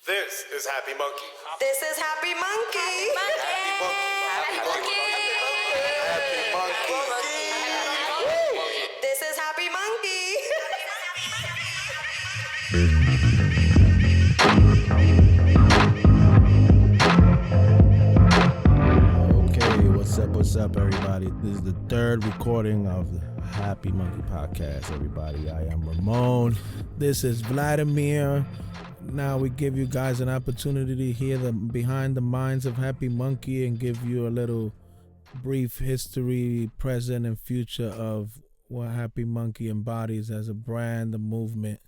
This is HappyMunkey. This is HappyMunkey. This is HappyMunkey. Okay, what's up, everybody? This is the third recording of the HappyMunkey Podcast, everybody. I am Ramon. This is Vladimir. Now we give you guys an opportunity to hear the behind the minds of HappyMunkey and give you a little brief history, present, and future of what HappyMunkey embodies as a brand, a movement,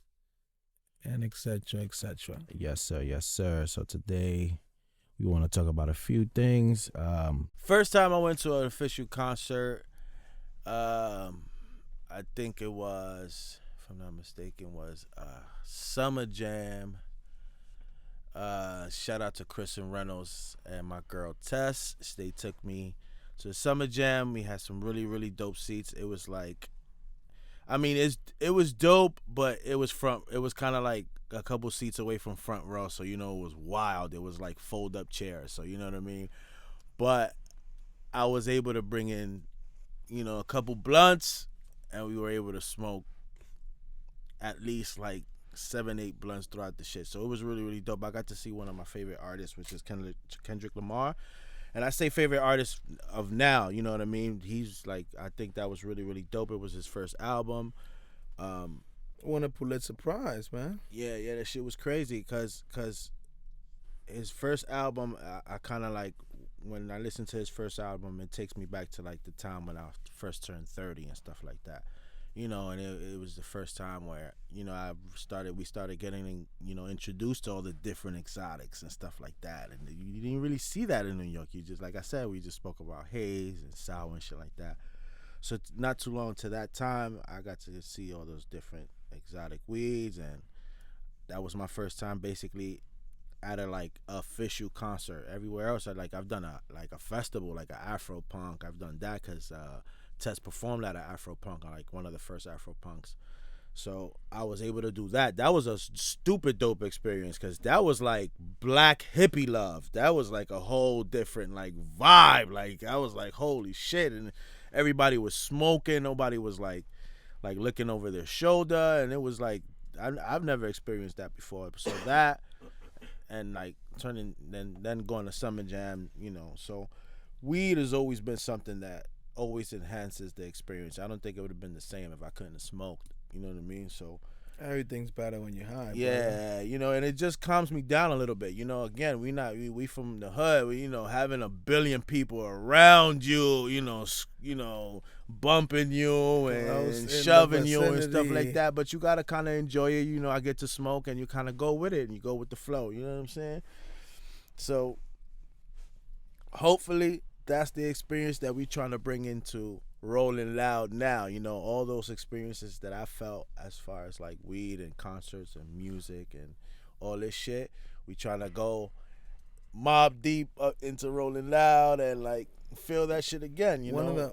and etc., etc. Yes, sir. Yes, sir. So today we want to talk about a few things. First time I went to an official concert, I think it was, if I'm not mistaken, was Summer Jam. Shout out to Chris and Reynolds and my girl Tess. They took me to the Summer Jam. We had some really, really dope seats. It was like, I mean, it was dope, but it was kind of like a couple seats away from front row, so you know it was wild. It was like fold up chairs, so you know what I mean. But I was able to bring in, a couple blunts, and we were able to smoke at least like 7-8 blunts throughout the shit. So it was really, really dope. I got to see one of my favorite artists, which is Kendrick Lamar. And I say favorite artist of now, you know what I mean? He's like, I think that was really, really dope. It was his first album. Won a Pulitzer Prize, man. Yeah, that shit was crazy because his first album, I kind of like, when I listen to his first album, it takes me back to like the time when I first turned 30 and stuff like that. And it was the first time where, we started getting, introduced to all the different exotics and stuff like that. And you didn't really see that in New York. You just, like I said, we just spoke about haze and sour and shit like that. So not too long to that time, I got to see all those different exotic weeds, and that was my first time basically at a like official concert. Everywhere else, I've done a festival, like an Afro Punk. I've done that because Tess performed at an Afro Punk, like one of the first Afro Punks. So I was able to do that. That was a stupid dope experience because that was like black hippie love. That was like a whole different like vibe. Like I was like, holy shit. And everybody was smoking. Nobody was like looking over their shoulder. And it was like, I've never experienced that before. So that, and like then going to Summer Jam, So weed has always been something that always enhances the experience. I don't think it would have been the same if I couldn't have smoked. You know what I mean? So Everything's better when you're high. Yeah, and it just calms me down a little bit. Again, we from the hood. Having a billion people around you, bumping you and shoving you and stuff like that. But you gotta kind of enjoy it. I get to smoke, and you kind of go with it, and you go with the flow. You know what I'm saying? So hopefully that's the experience that we're trying to bring into Rolling Loud now. All those experiences that I felt as far as like weed and concerts and music and all this shit, we trying to go mob deep up into Rolling Loud and like feel that shit again.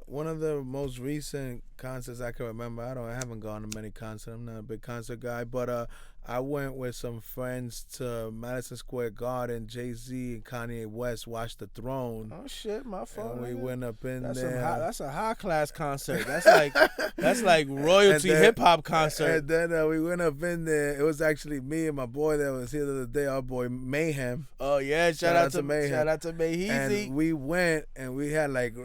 One of the most recent concerts I can remember. I haven't gone to many concerts. I'm not a big concert guy, but I went with some friends to Madison Square Garden. Jay-Z and Kanye West watched The Throne. Oh shit, my fault. And we went up in there. That's a high class concert. That's like royalty hip hop concert. And then we went up in there. It was actually me and my boy that was here the other day. Our boy Mayhem. Oh yeah, shout out to Mayhem. Shout out to Mayheezy. And we went and we had like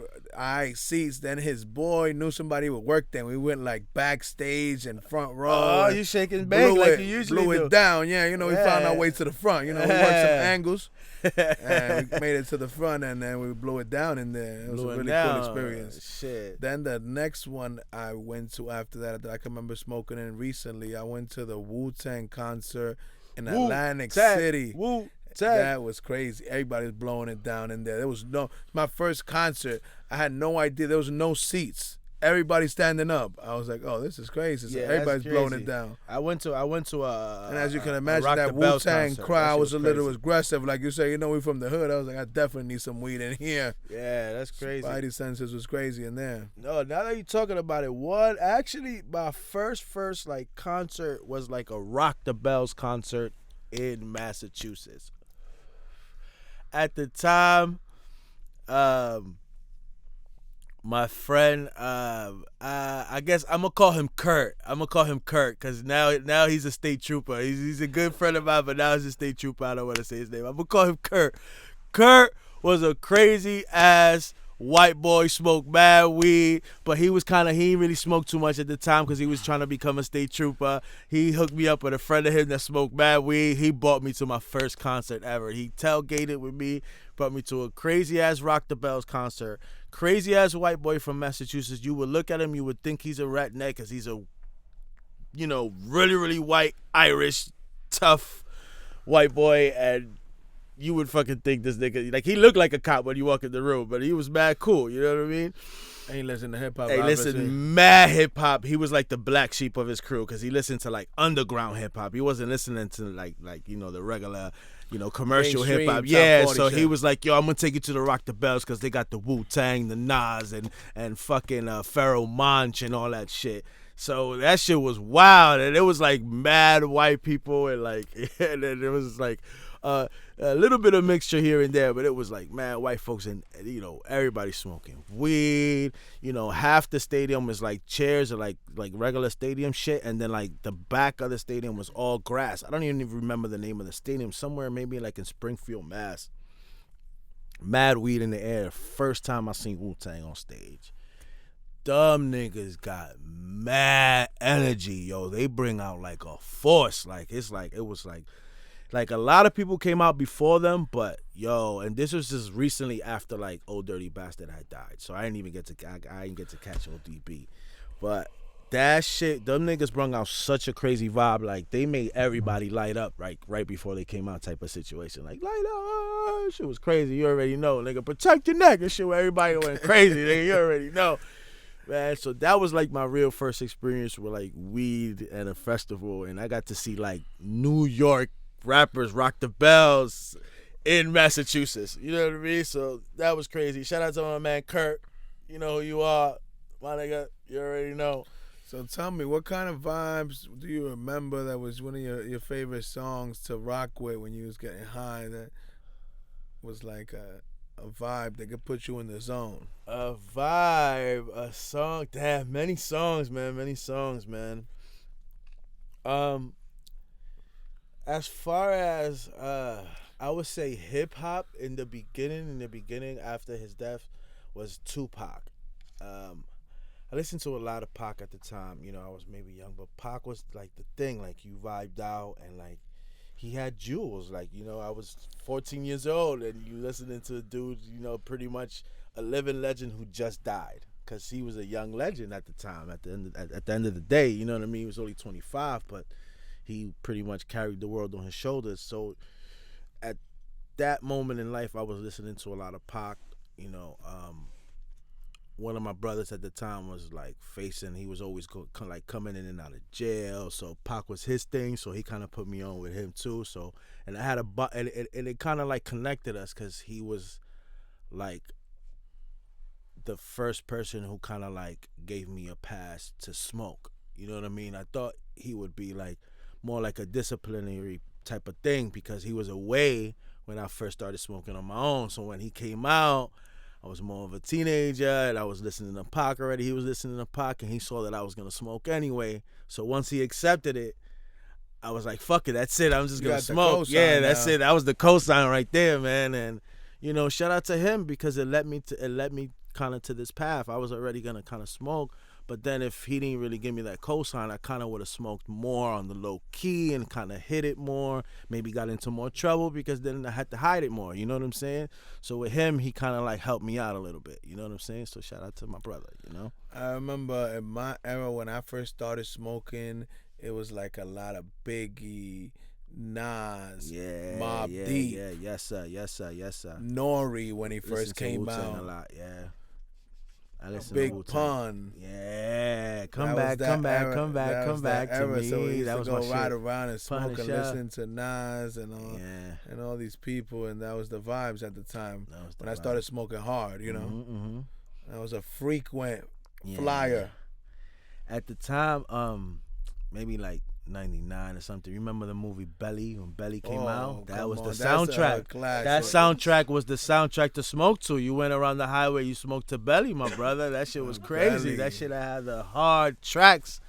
seats. Then his boy knew somebody would work there. We went like backstage and front row. Oh, you shaking bang like you usually blew do. It down. Yeah, we found our way to the front. We worked some angles and we made it to the front, and then we blew it down in there. It was a really cool experience. Shit. Then the next one I went to after that I can remember smoking in recently, I went to the Wu-Tang concert in Atlantic City. That was crazy. Everybody was blowing it down in there. My first concert, I had no idea. There was no seats. Everybody standing up. I was like, oh, this is crazy. So everybody's blowing it down. I went to and as you can imagine, that Wu-Tang crowd was a little aggressive. Like you say, we from the hood. I was like, I definitely need some weed in here. Yeah, that's crazy. Spidey senses was crazy in there. No, now that you're talking about it, actually my first like concert was like a Rock the Bells concert in Massachusetts. At the time, my friend, I guess I'm gonna call him Kurt. Because now he's a state trooper. He's a good friend of mine, but now he's a state trooper. I don't want to say his name. I'm gonna call him Kurt. Kurt was a crazy ass white boy, smoked mad weed, but he didn't really smoke too much at the time because he was trying to become a state trooper. He hooked me up with a friend of him that smoked mad weed. He brought me to my first concert ever. He tailgated with me, brought me to a crazy ass Rock the Bells concert. Crazy ass white boy from Massachusetts. You would look at him, you would think he's a redneck because he's a, really, really white, Irish, tough white boy, and you would fucking think this nigga, like, he looked like a cop when you walk in the room, but he was mad cool, you know what I mean? And he listened to hip-hop. He listened mad hip-hop. He was like the black sheep of his crew because he listened to, like, underground hip-hop. He wasn't listening to, like the regular, commercial hip-hop. Yeah, so he was like, yo, I'm going to take you to the Rock the Bells because they got the Wu-Tang, the Nas, and fucking Pharoah Monch and all that shit. So that shit was wild, and it was, like, mad white people, and, like, and then it was, like, a little bit of mixture here and there, but it was like mad white folks, and everybody smoking weed. Half the stadium was like chairs or like regular stadium shit, and then like the back of the stadium was all grass. I don't even remember the name of the stadium. Somewhere maybe like in Springfield, Mass. Mad weed in the air. First time I seen Wu-Tang on stage. Dumb niggas got mad energy, yo. They bring out like a force. Like it was like a lot of people came out before them, but yo, and this was just recently after like Old Dirty Bastard had died, so I didn't get to catch ODB, but that shit, them niggas brung out such a crazy vibe. Like they made everybody light up right before they came out, type of situation. Like light up, shit was crazy. You already know, nigga. Protect your neck and shit. Where everybody went crazy, nigga. You already know. Man, so that was like my real first experience with like weed and a festival, and I got to see like New York rappers rock the bells in Massachusetts. You know what I mean? So that was crazy. Shout out to my man Kurt. You know who you are, my nigga. You already know. So tell me, what kind of vibes do you remember that was one of your favorite songs to rock with when you was getting high, that was like a vibe that could put you in the zone? A vibe, a song. Damn, many songs, man. As far as I would say hip hop in the beginning after his death was Tupac. I listened to a lot of Pac at the time. I was maybe young, but Pac was like the thing. Like you vibed out, and like he had jewels. Like I was 14 years old, and you listening to a dude, pretty much a living legend who just died, because he was a young legend at the time. At the end of the day, you know what I mean. He was only 25, but he pretty much carried the world on his shoulders. So at that moment in life, I was listening to a lot of Pac. One of my brothers at the time was like he was always coming in and out of jail. So Pac was his thing. So he kind of put me on with him too. So, and I had and it kind of like connected us, because he was like the first person who kind of like gave me a pass to smoke. You know what I mean? I thought he would be like more like a disciplinary type of thing, because he was away when I first started smoking on my own. So when he came out, I was more of a teenager, and I was listening to Pac already. He was listening to Pac, and he saw that I was going to smoke anyway. So once he accepted it, I was like, fuck it, that's it. I'm just going to smoke. Yeah, that's it. That was the cosign right there, man. And, shout out to him, because it led me kind of to this path. I was already going to kind of smoke, but then if he didn't really give me that cosign, I kind of would have smoked more on the low key and kind of hit it more, maybe got into more trouble, because then I had to hide it more, you know what I'm saying? So with him, he kind of like helped me out a little bit, you know what I'm saying? So shout out to my brother, I remember in my era when I first started smoking, it was like a lot of Biggie, Nas, Mobb Deep. Yeah, yes sir. Nori when he first came out. A lot, yeah. I listened Big to Wu-Tang. Pun. Yeah, come back to me. So we used that was to go my ride shit. around and smoke and listen to Nas and all these people, and that was the vibes at the time when I started smoking hard. Mm-hmm. I was a frequent flyer. At the time, maybe like 99 or something. Remember the movie Belly when Belly came out? That was the That's soundtrack. That soundtrack was the soundtrack to smoke to. You went around the highway, you smoked to Belly, my brother. That shit was crazy. Belly. That shit had the hard tracks.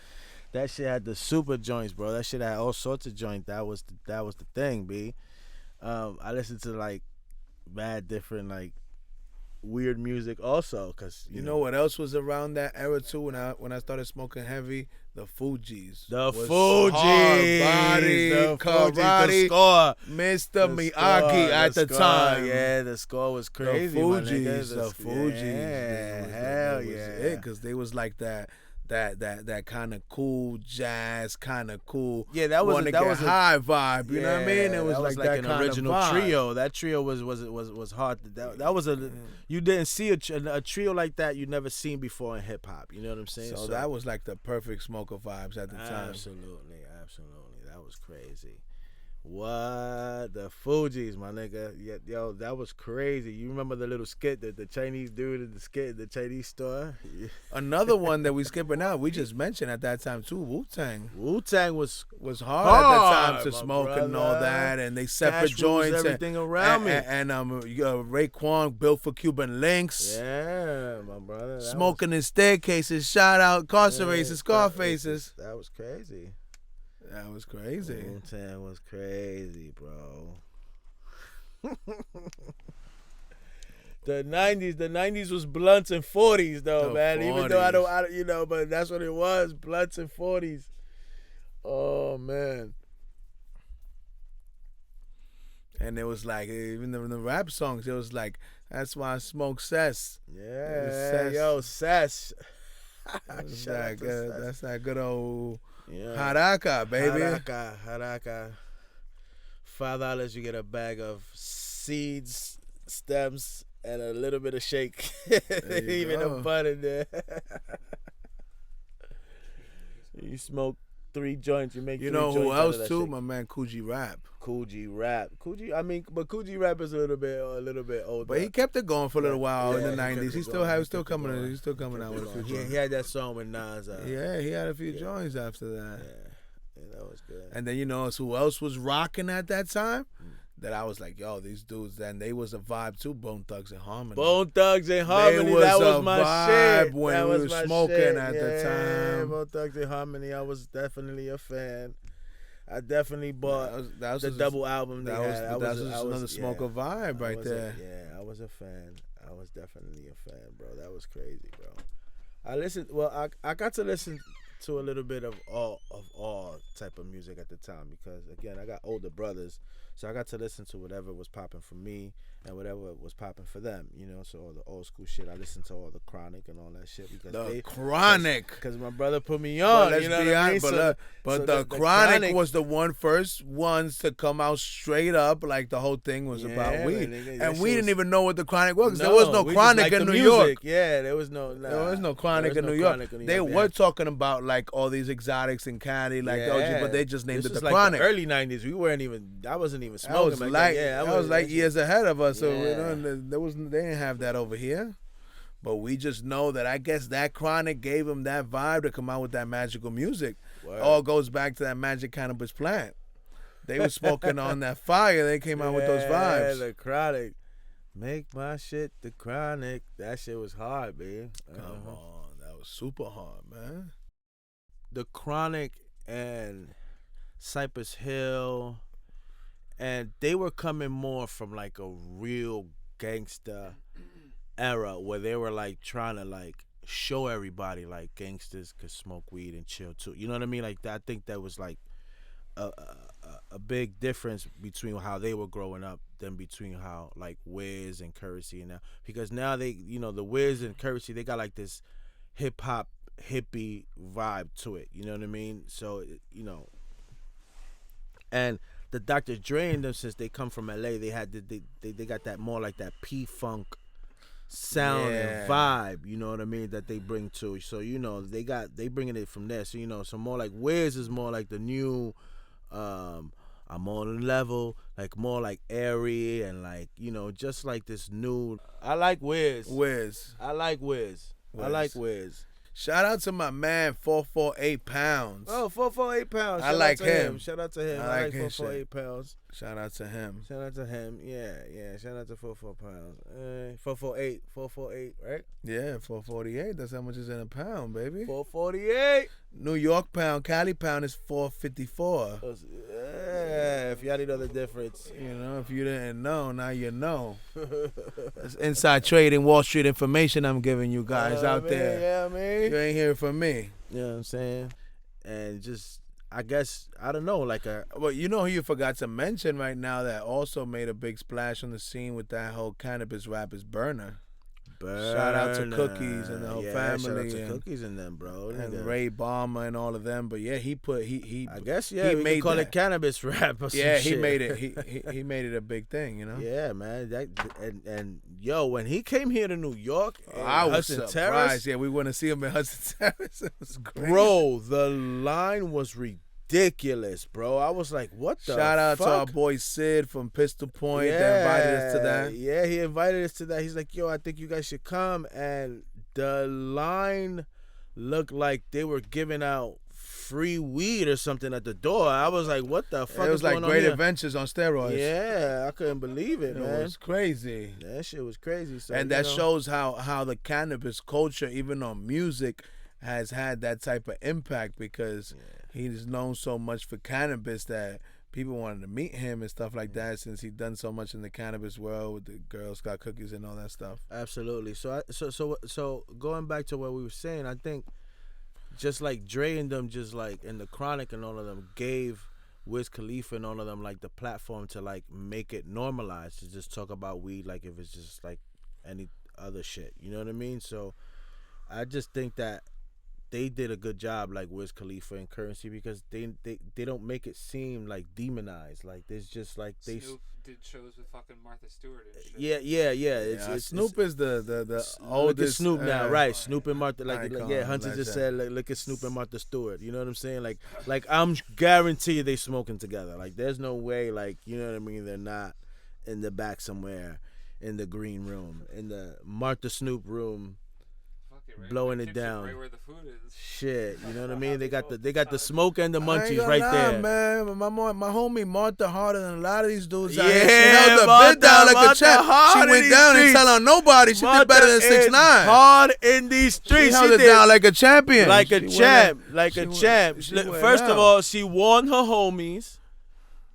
That shit had the super joints, bro. That shit had all sorts of joints. That was the thing, B. I listened to like bad different like weird music also, cause you know what else was around that era too? When I started smoking heavy, the Fugees. The Fugees, the Karate, the score, Mr. Miyagi at the time. Yeah, the score was crazy. The Fugees, the Fugees. Yeah, hell yeah. Because they was like that kind of cool jazz, kind of cool. Yeah, that was a high vibe. You know what I mean? It was like that an kind original of vibe. trio. That trio was hard. That was you didn't see a trio like that. You never seen before in hip hop. You know what I'm saying? So that was like the perfect smoker vibes at the time. Absolutely. That was crazy. What the Fugees, my nigga? Yo, that was crazy. You remember the little skit that the Chinese dude in the skit, the Chinese store? Another one that we skipping out, we just mentioned at that time too, Wu-Tang. Wu-Tang was hard at the time to smoke and all that, and they separate joints, everything around me. And Raekwon built for Cuban Links. Yeah, my brother. Smoking in staircases, shout out Carceraces, Scarfaces. That was crazy. That was crazy. Wu-Tang was crazy, bro. The 90s was blunts and 40s though, man. 40s. Even though I don't, but that's what it was, blunts and 40s. Oh man. And it was like, even in the rap songs, it was like, that's why I smoke cess. Yeah, yo, cess. That's that good old haraka, baby. Haraka. $5, you get a bag of seeds, stems, and a little bit of shake. Even a bud in there. You smoke 3 joints, you make 3 joints. You know who else too? Shake. My man Kool G Rap. Kool G Rap, but Kool G Rap is a little bit older. But he kept it going for a little while in the 90s. He's still coming out with a few joints. He had that song with Nas. Yeah, he had a few joints after that. Yeah, that was good. And then you know who else was rocking at that time? That I was like, yo, these dudes, then they was a vibe too. Bone Thugs and Harmony. That was my shit. When we were smoking at the time. Bone Thugs and Harmony, I was definitely a fan. I definitely bought the double album. That was another smoker vibe right there. I was a fan. I was definitely a fan, bro. That was crazy, bro. I got to listen to a little bit of all type of music at the time because again I got older brothers, so I got to listen to whatever was popping for me and whatever was popping for them, you know. So all the old school shit, I listened to all the Chronic and all that shit because my brother put me on. But you know what I mean? But the Chronic was the first ones to come out straight up like the whole thing was about weed, and we didn't even know what the Chronic was. There was no Chronic in New York. Yeah, there was no Chronic in New York. They were talking about like all these exotics in Cali, like but they just named it the Chronic. The early 90s, I wasn't even smoking. I was like years ahead of us, so they didn't have that over here. But we just know that I guess that Chronic gave them that vibe to come out with that magical music. Word. All goes back to that magic cannabis plant. They were smoking on that fire. They came out with those vibes. The Chronic. Make my shit the Chronic. That shit was hard, man. Come on. That was super hard, man. The Chronic and Cypress Hill, and they were coming more from like a real gangster era where they were like trying to like show everybody like gangsters could smoke weed and chill too. You know what I mean? Like that, I think that was like a big difference between how they were growing up than between how like Wiz and Currency and now, because now they, you know, the Wiz and Currency, they got like this hip hop hippie vibe to it. You know what I mean? So, you know, and the Dr. Dre and them, since they come from LA, they had they got that more like that P-Funk sound and vibe, you know what I mean, that they bring to. So, you know, they bringing it from there. So, you know, so more like Wiz is more like the new I'm on level, like more like airy and like, you know, just like this new. I like Wiz. I like Wiz. Shout out to my man, 448 pounds. Oh, 448 pounds. I like him. Shout out to him. I like 448 pounds. Shout out to him. Shout out to him. Yeah. Shout out to 44 pounds. 448, right? Yeah, 448. That's how much is in a pound, baby. 448. New York pound, Cali pound is 454. Yeah, if y'all didn't know the difference. You know, if you didn't know, now you know. That's inside trading, Wall Street information I'm giving you guys out there. Yeah, man. You ain't hearing from me. You know what I'm saying? And just, I guess, I don't know, like a... Well, you know who you forgot to mention right now that also made a big splash on the scene with that whole cannabis rap is Burner. Shout out to Cookies and the whole family. Shout out to Cookies and them, bro. And Ray Balmer and all of them. But yeah, he I guess, yeah, we made call it cannabis rap or some shit. He made it. He made it a big thing, you know? Yeah, man. And yo, when he came here to New York, I was Hudson surprised. Terrace, Yeah, we want to see him in Hudson Terrace. It was crazy. Bro, the line was ridiculous, bro. I was like, what the Shout out fuck? to our boy Sid from Pistol Point that invited us to that. Yeah, he invited us to that. He's like, yo, I think you guys should come. And the line looked like they were giving out free weed or something at the door. I was like, what the fuck It was is like going on Great here? Adventures on steroids. Yeah, I couldn't believe it, man. It was crazy. That shit was crazy. So, And that shows how the cannabis culture, even on music, has had that type of impact because he's known so much for cannabis that people wanted to meet him and stuff like that since he's done so much in the cannabis world with the Girl Scout cookies and all that stuff. Absolutely. So going back to what we were saying, I think just like Dre and them, just like in the Chronic and all of them gave Wiz Khalifa and all of them like the platform to like make it normalized to just talk about weed like if it's just like any other shit. You know what I mean? So I just think that they did a good job, like Wiz Khalifa and Currency, because they don't make it seem like demonized. Like there's just like they. Snoop did shows with fucking Martha Stewart and shit. Yeah. Snoop is the look at oldest. Snoop now, right? Snoop and Martha, icon, Hunter just legend. said, like, look at Snoop and Martha Stewart. You know what I'm saying? Like I'm guarantee they smoking together. Like there's no way, like you know what I mean? They're not in the back somewhere in the green room, in the Martha Snoop room. Blowing it down. Right where the food is. Shit, you know what I mean? They got the smoke and the I ain't munchies gonna right lie, there. man. My homie Martha harder than a lot of these dudes out Yeah, here. She held the Martha- bid down like a Martha champ. She hard in went these down and streets. tell on nobody. She did better than 6ix9ine. Hard in these streets. She held it down like a champion. Like a She champ. went- Like she a went- champ. she went First of down. all, she warned her homies.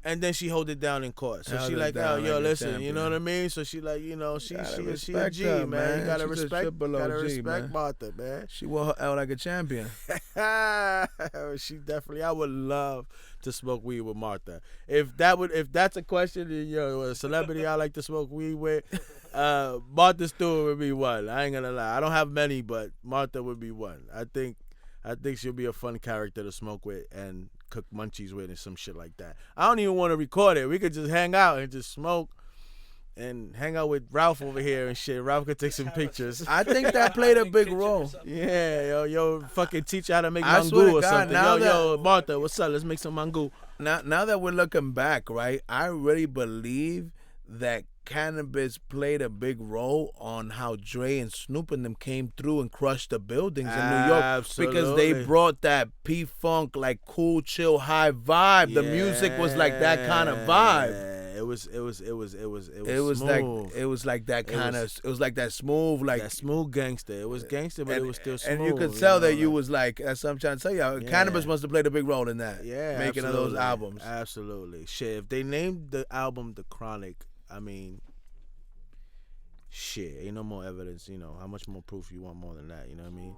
And then she hold it down in court. So Held she it like, down oh, yo, like a listen, you champion. know what I mean? So she like, you know, she Gotta a respect G, her, man. You gotta She's a respect, triple gotta OG, respect man. Martha, man. She wore her out like a champion. She definitely. I would love to smoke weed with Martha. If that's a question, then, yo, a celebrity I like to smoke weed with, Martha Stewart would be one. I ain't gonna lie. I don't have many, but Martha would be one. I think she'll be a fun character to smoke with and cook munchies with and some shit like that. I don't even want to record it. We could just hang out and just smoke and hang out with Ralph over here and shit. Ralph could take some pictures. I think that played a big role. Yeah, yo, fucking teach you how to make I swear mango to or God, something. now Yo, Martha, what's up? Let's make some mango. Now that we're looking back, right, I really believe that cannabis played a big role on how Dre and Snoop and them came through and crushed the buildings in New York because they Absolutely. brought that P-Funk, like cool, chill, high vibe. The music was like that kind of vibe. It was It was smooth. like that kind of. It was like that smooth, like that smooth gangster. It was gangster, but it was still smooth. And you could tell that know, you like- was like, that's what I'm trying to tell you. Yeah. Cannabis must have played a big role in that. Yeah, making of those absolutely. albums. Absolutely. Shit, if they named the album The Chronic, I mean, shit, ain't no more evidence, you know. How much more proof you want more than that, you know what I mean?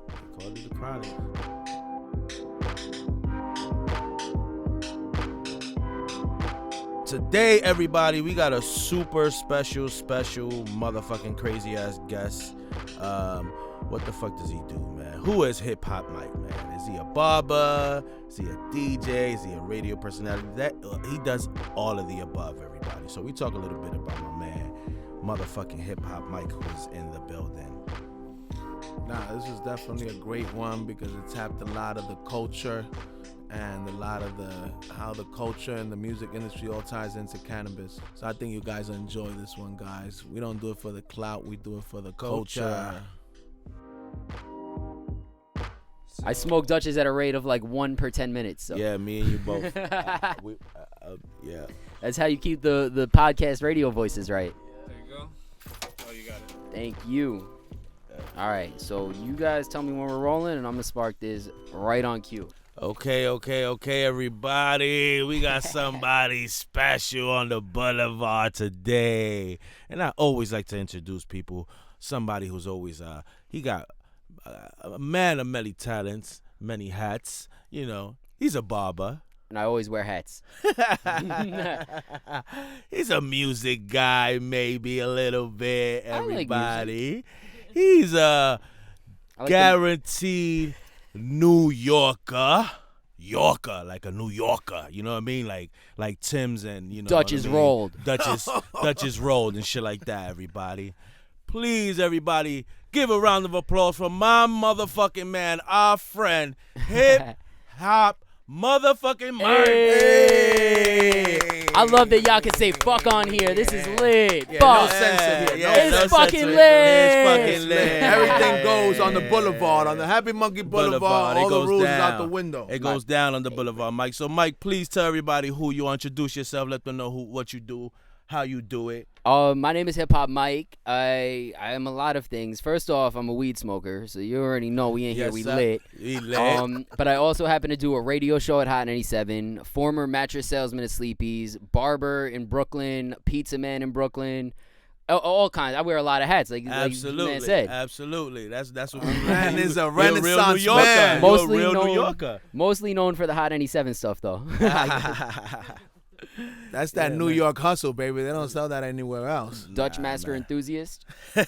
They called it The Chronic. Today, everybody, we got a super special motherfucking crazy ass guest. What the fuck does he do, man? Who is HipHop Mike, man? Is he a barber? Is he a DJ? Is he a radio personality? He does all of the above, everybody. So we talk a little bit about my man, motherfucking HipHop Mike, who's in the building. Nah, this is definitely a great one because it tapped a lot of the culture and a lot of how the culture and the music industry all ties into cannabis. So I think you guys will enjoy this one, guys. We don't do it for the clout, we do it for the culture. I smoke Dutches at a rate of like 1 per 10 minutes. So. Yeah, me and you both. Yeah. That's how you keep the podcast radio voices right. There you go. Oh, you got it. Thank you. All right, so you guys tell me when we're rolling, and I'm going to spark this right on cue. Okay, everybody. We got somebody special on the boulevard today. And I always like to introduce people. Somebody who's always, he got a man of many talents, many hats. You know, he's a barber. And I always wear hats. He's a music guy, maybe a little bit, everybody. Like He's a like guaranteed New Yorker, like a New Yorker, you know what I mean? Like Tim's and, you know, Dutch is rolled. Dutch is rolled and shit like that, everybody. Please, everybody, give a round of applause for my motherfucking man, our friend, HipHop Motherfucking Mike. Hey. I love that y'all can say fuck on here. This is lit. Yeah, fuck. no censor here. It's fucking lit. It's fucking lit. Everything goes on the boulevard, on the HappyMunkey Boulevard. All the rules is out the window. It goes down on the boulevard, Mike. So, Mike, please tell everybody who you are. Introduce yourself. Let them know what you do, how you do it. My name is HipHop Mike. I am a lot of things. First off, I'm a weed smoker, so you already know we in here. We sir. lit. We lit. But I also happen to do a radio show at Hot 97, former mattress salesman at Sleepy's, barber in Brooklyn, pizza man in Brooklyn, all kinds. I wear a lot of hats, like Absolutely, man said. Absolutely. That's what we Man is a You're real New Renaissance Yorker. man. Mostly You're a real known- New Yorker. Mostly known for the Hot 97 stuff, though. That's that New York hustle, baby. They don't sell that anywhere else. Dutch master enthusiast. Real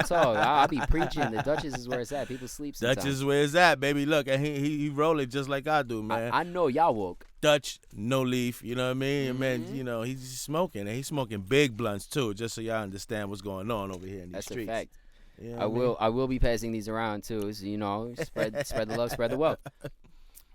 talk. I'll be preaching. The Dutchess is where it's at. People sleep sometimes. Dutch is where it's at, baby. Look, and he rolling just like I do, man. I know y'all woke. Dutch, no leaf, you know what I mean? And man, you know, he's smoking, and he's smoking big blunts too, just so y'all understand what's going on over here in these That's streets. a fact. You know I will be passing these around too. So, you know, spread the love, spread the wealth.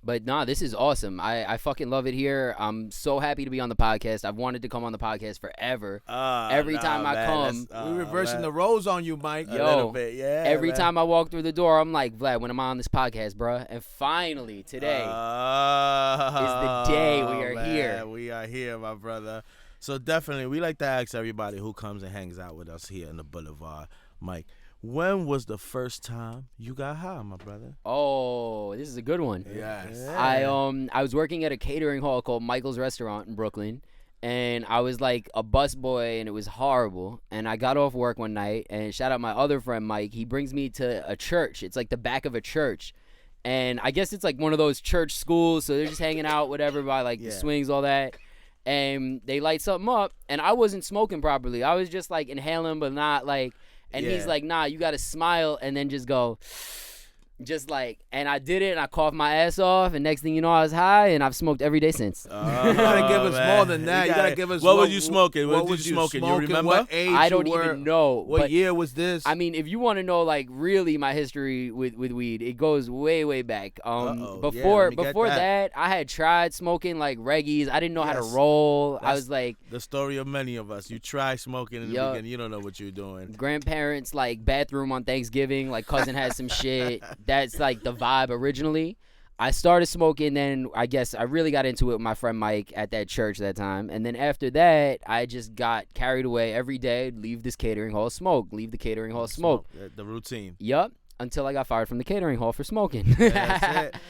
But nah, this is awesome. I fucking love it here. I'm so happy to be on the podcast. I've wanted to come on the podcast forever. Every time I come, We're reversing the roles on you, Mike. a little bit, yeah. every man. time I walk through the door, I'm like, Vlad, when am I on this podcast, bruh? And finally, today is the day we are here. We are here, my brother. So definitely, we like to ask everybody who comes and hangs out with us here in the Boulevard, Mike. When was the first time you got high, my brother? Oh, this is a good one. Yes. I was working at a catering hall called Michael's Restaurant in Brooklyn, and I was like a busboy, and it was horrible. And I got off work one night, and shout out my other friend Mike. He brings me to a church. It's like the back of a church, and I guess it's like one of those church schools. So they're just hanging out, whatever, by like the swings, all that. And they light something up, and I wasn't smoking properly. I was just like inhaling, but not like. And he's like, nah, you got to smile and then just go, just like, and I did it and I coughed my ass off. And next thing you know, I was high and I've smoked every day since. You got to give us more than that. You got to give us what was you smoking? What was you smoking? You remember? What age I don't you were? even know. What but, year was this? I mean, if you want to know, like, really my history with weed, it goes way, way back. Before that, I had tried smoking, like, reggies. I didn't know how to roll. I was like... The story of many of us. You try smoking in the beginning. You don't know what you're doing. Grandparents, like, bathroom on Thanksgiving. Like, cousin had some shit. That's, like, the vibe originally. I started smoking, then I guess I really got into it with my friend Mike at that church that time. And then after that, I just got carried away every day. Leave this catering hall, smoke. Leave the catering hall, smoke. The routine. Yup. Until I got fired from the catering hall for smoking. That's it.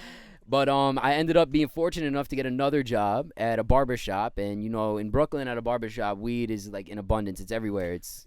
But I ended up being fortunate enough to get another job at a barbershop. And, you know, in Brooklyn at a barbershop, weed is, like, in abundance. It's everywhere. It's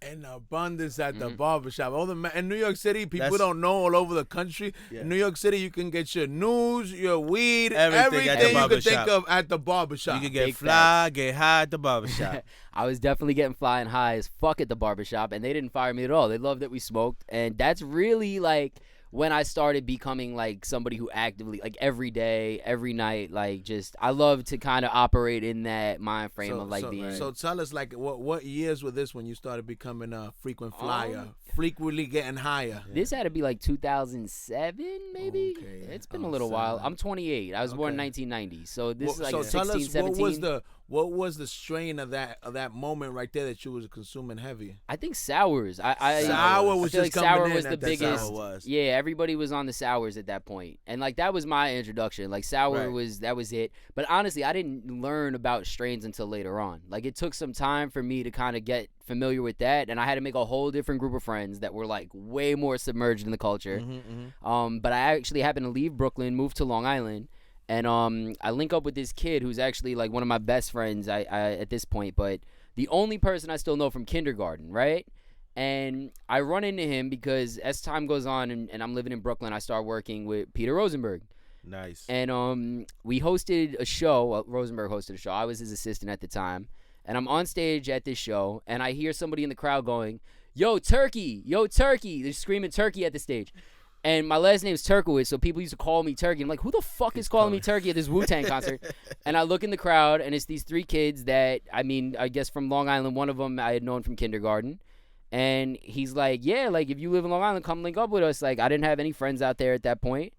in abundance at the barbershop. In New York City, people don't know all over the country. Yeah. In New York City, you can get your news, your weed, Everything at the you can barbershop. think of at the barbershop. You can get Big fly, get high at the barbershop. I was definitely getting fly and high as fuck at the barbershop, and they didn't fire me at all. They loved that we smoked, and that's really, like, when I started becoming, like, somebody who actively, like, every day, every night, like, just, I love to kind of operate in that mind frame of, like, being. So tell us, like, what years were this when you started becoming a frequent flyer? frequently getting higher? This had to be like 2007, maybe. Okay. It's been a little while. I'm 28. I was born in 1990, so this is like 16, 17. What was the strain of that moment right there that you was consuming heavy? I think sours. Sour was I feel just like coming sour in was at the that biggest. time. Was. Yeah, everybody was on the sours at that point, and like that was my introduction. Like sour was it. But honestly, I didn't learn about strains until later on. Like it took some time for me to kind of get familiar with that, and I had to make a whole different group of friends that were like way more submerged in the culture. But I actually happened to leave Brooklyn, move to Long Island. And I link up with this kid who's actually like one of my best friends I at this point, but the only person I still know from kindergarten, right? And I run into him because as time goes on and I'm living in Brooklyn, I start working with Peter Rosenberg. Nice. And we hosted a show. Rosenberg hosted a show. I was his assistant at the time. And I'm on stage at this show, and I hear somebody in the crowd going, "Yo, Turkey! Yo, Turkey!" They're screaming Turkey at the stage. And my last name's Turkowitz, so people used to call me Turkey. I'm like, who the fuck is calling me Turkey at this Wu-Tang concert? And I look in the crowd, and it's these three kids that, I mean, I guess from Long Island. One of them I had known from kindergarten. And he's like, yeah, like, if you live in Long Island, come link up with us. Like, I didn't have any friends out there at that point.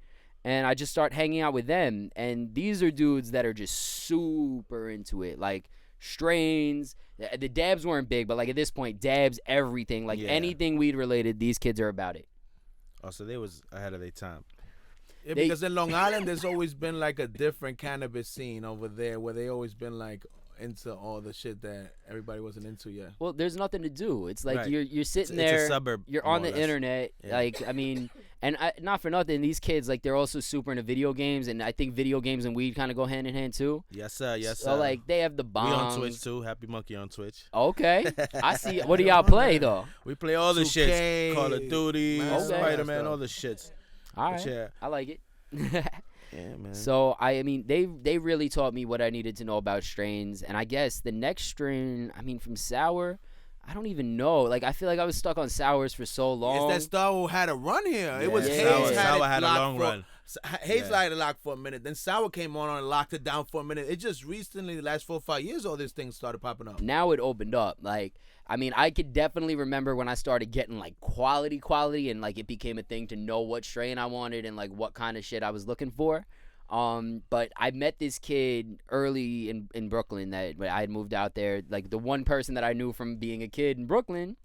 And I just start hanging out with them. And these are dudes that are just super into it. Like, strains. The dabs weren't big, but, like, at this point, dabs, everything. Like, anything weed-related, these kids are about it. Oh, so they was ahead of their time. Yeah, because in Long Island, there's always been like a different cannabis scene over there where they always been like into all the shit that everybody wasn't into yet. Well, there's nothing to do. It's like you're sitting it's there. a suburb, you're on the internet. Yeah. Like, I mean, and not for nothing, these kids, like, they're also super into video games, and I think video games and weed kind of go hand in hand too. Yes, sir. Yes, sir. So, like, they have the bombs. We on Twitch too. HappyMunkey on Twitch. Okay. I see. What do y'all play though? We play all the 2K, shits. Call of Duty, Spider-Man, stuff. all the shits. All right. Yeah. I like it. Yeah, man. So I mean, they really taught me what I needed to know about strains, and I guess the next strain, I mean, from sour, I don't even know. Like, I feel like I was stuck on sours for so long. It's that Star who had a run here. It was Hayes Sour had a long run. Hayes had it locked for a minute. Then Sour came on and locked it down for a minute. It just recently, the last 4 or 5 years, all these things started popping up. Now it opened up. Like, I mean, I could definitely remember when I started getting, like, quality, and, like, it became a thing to know what strain I wanted and, like, what kind of shit I was looking for. But I met this kid early in Brooklyn that I had moved out there. Like, the one person that I knew from being a kid in Brooklyn,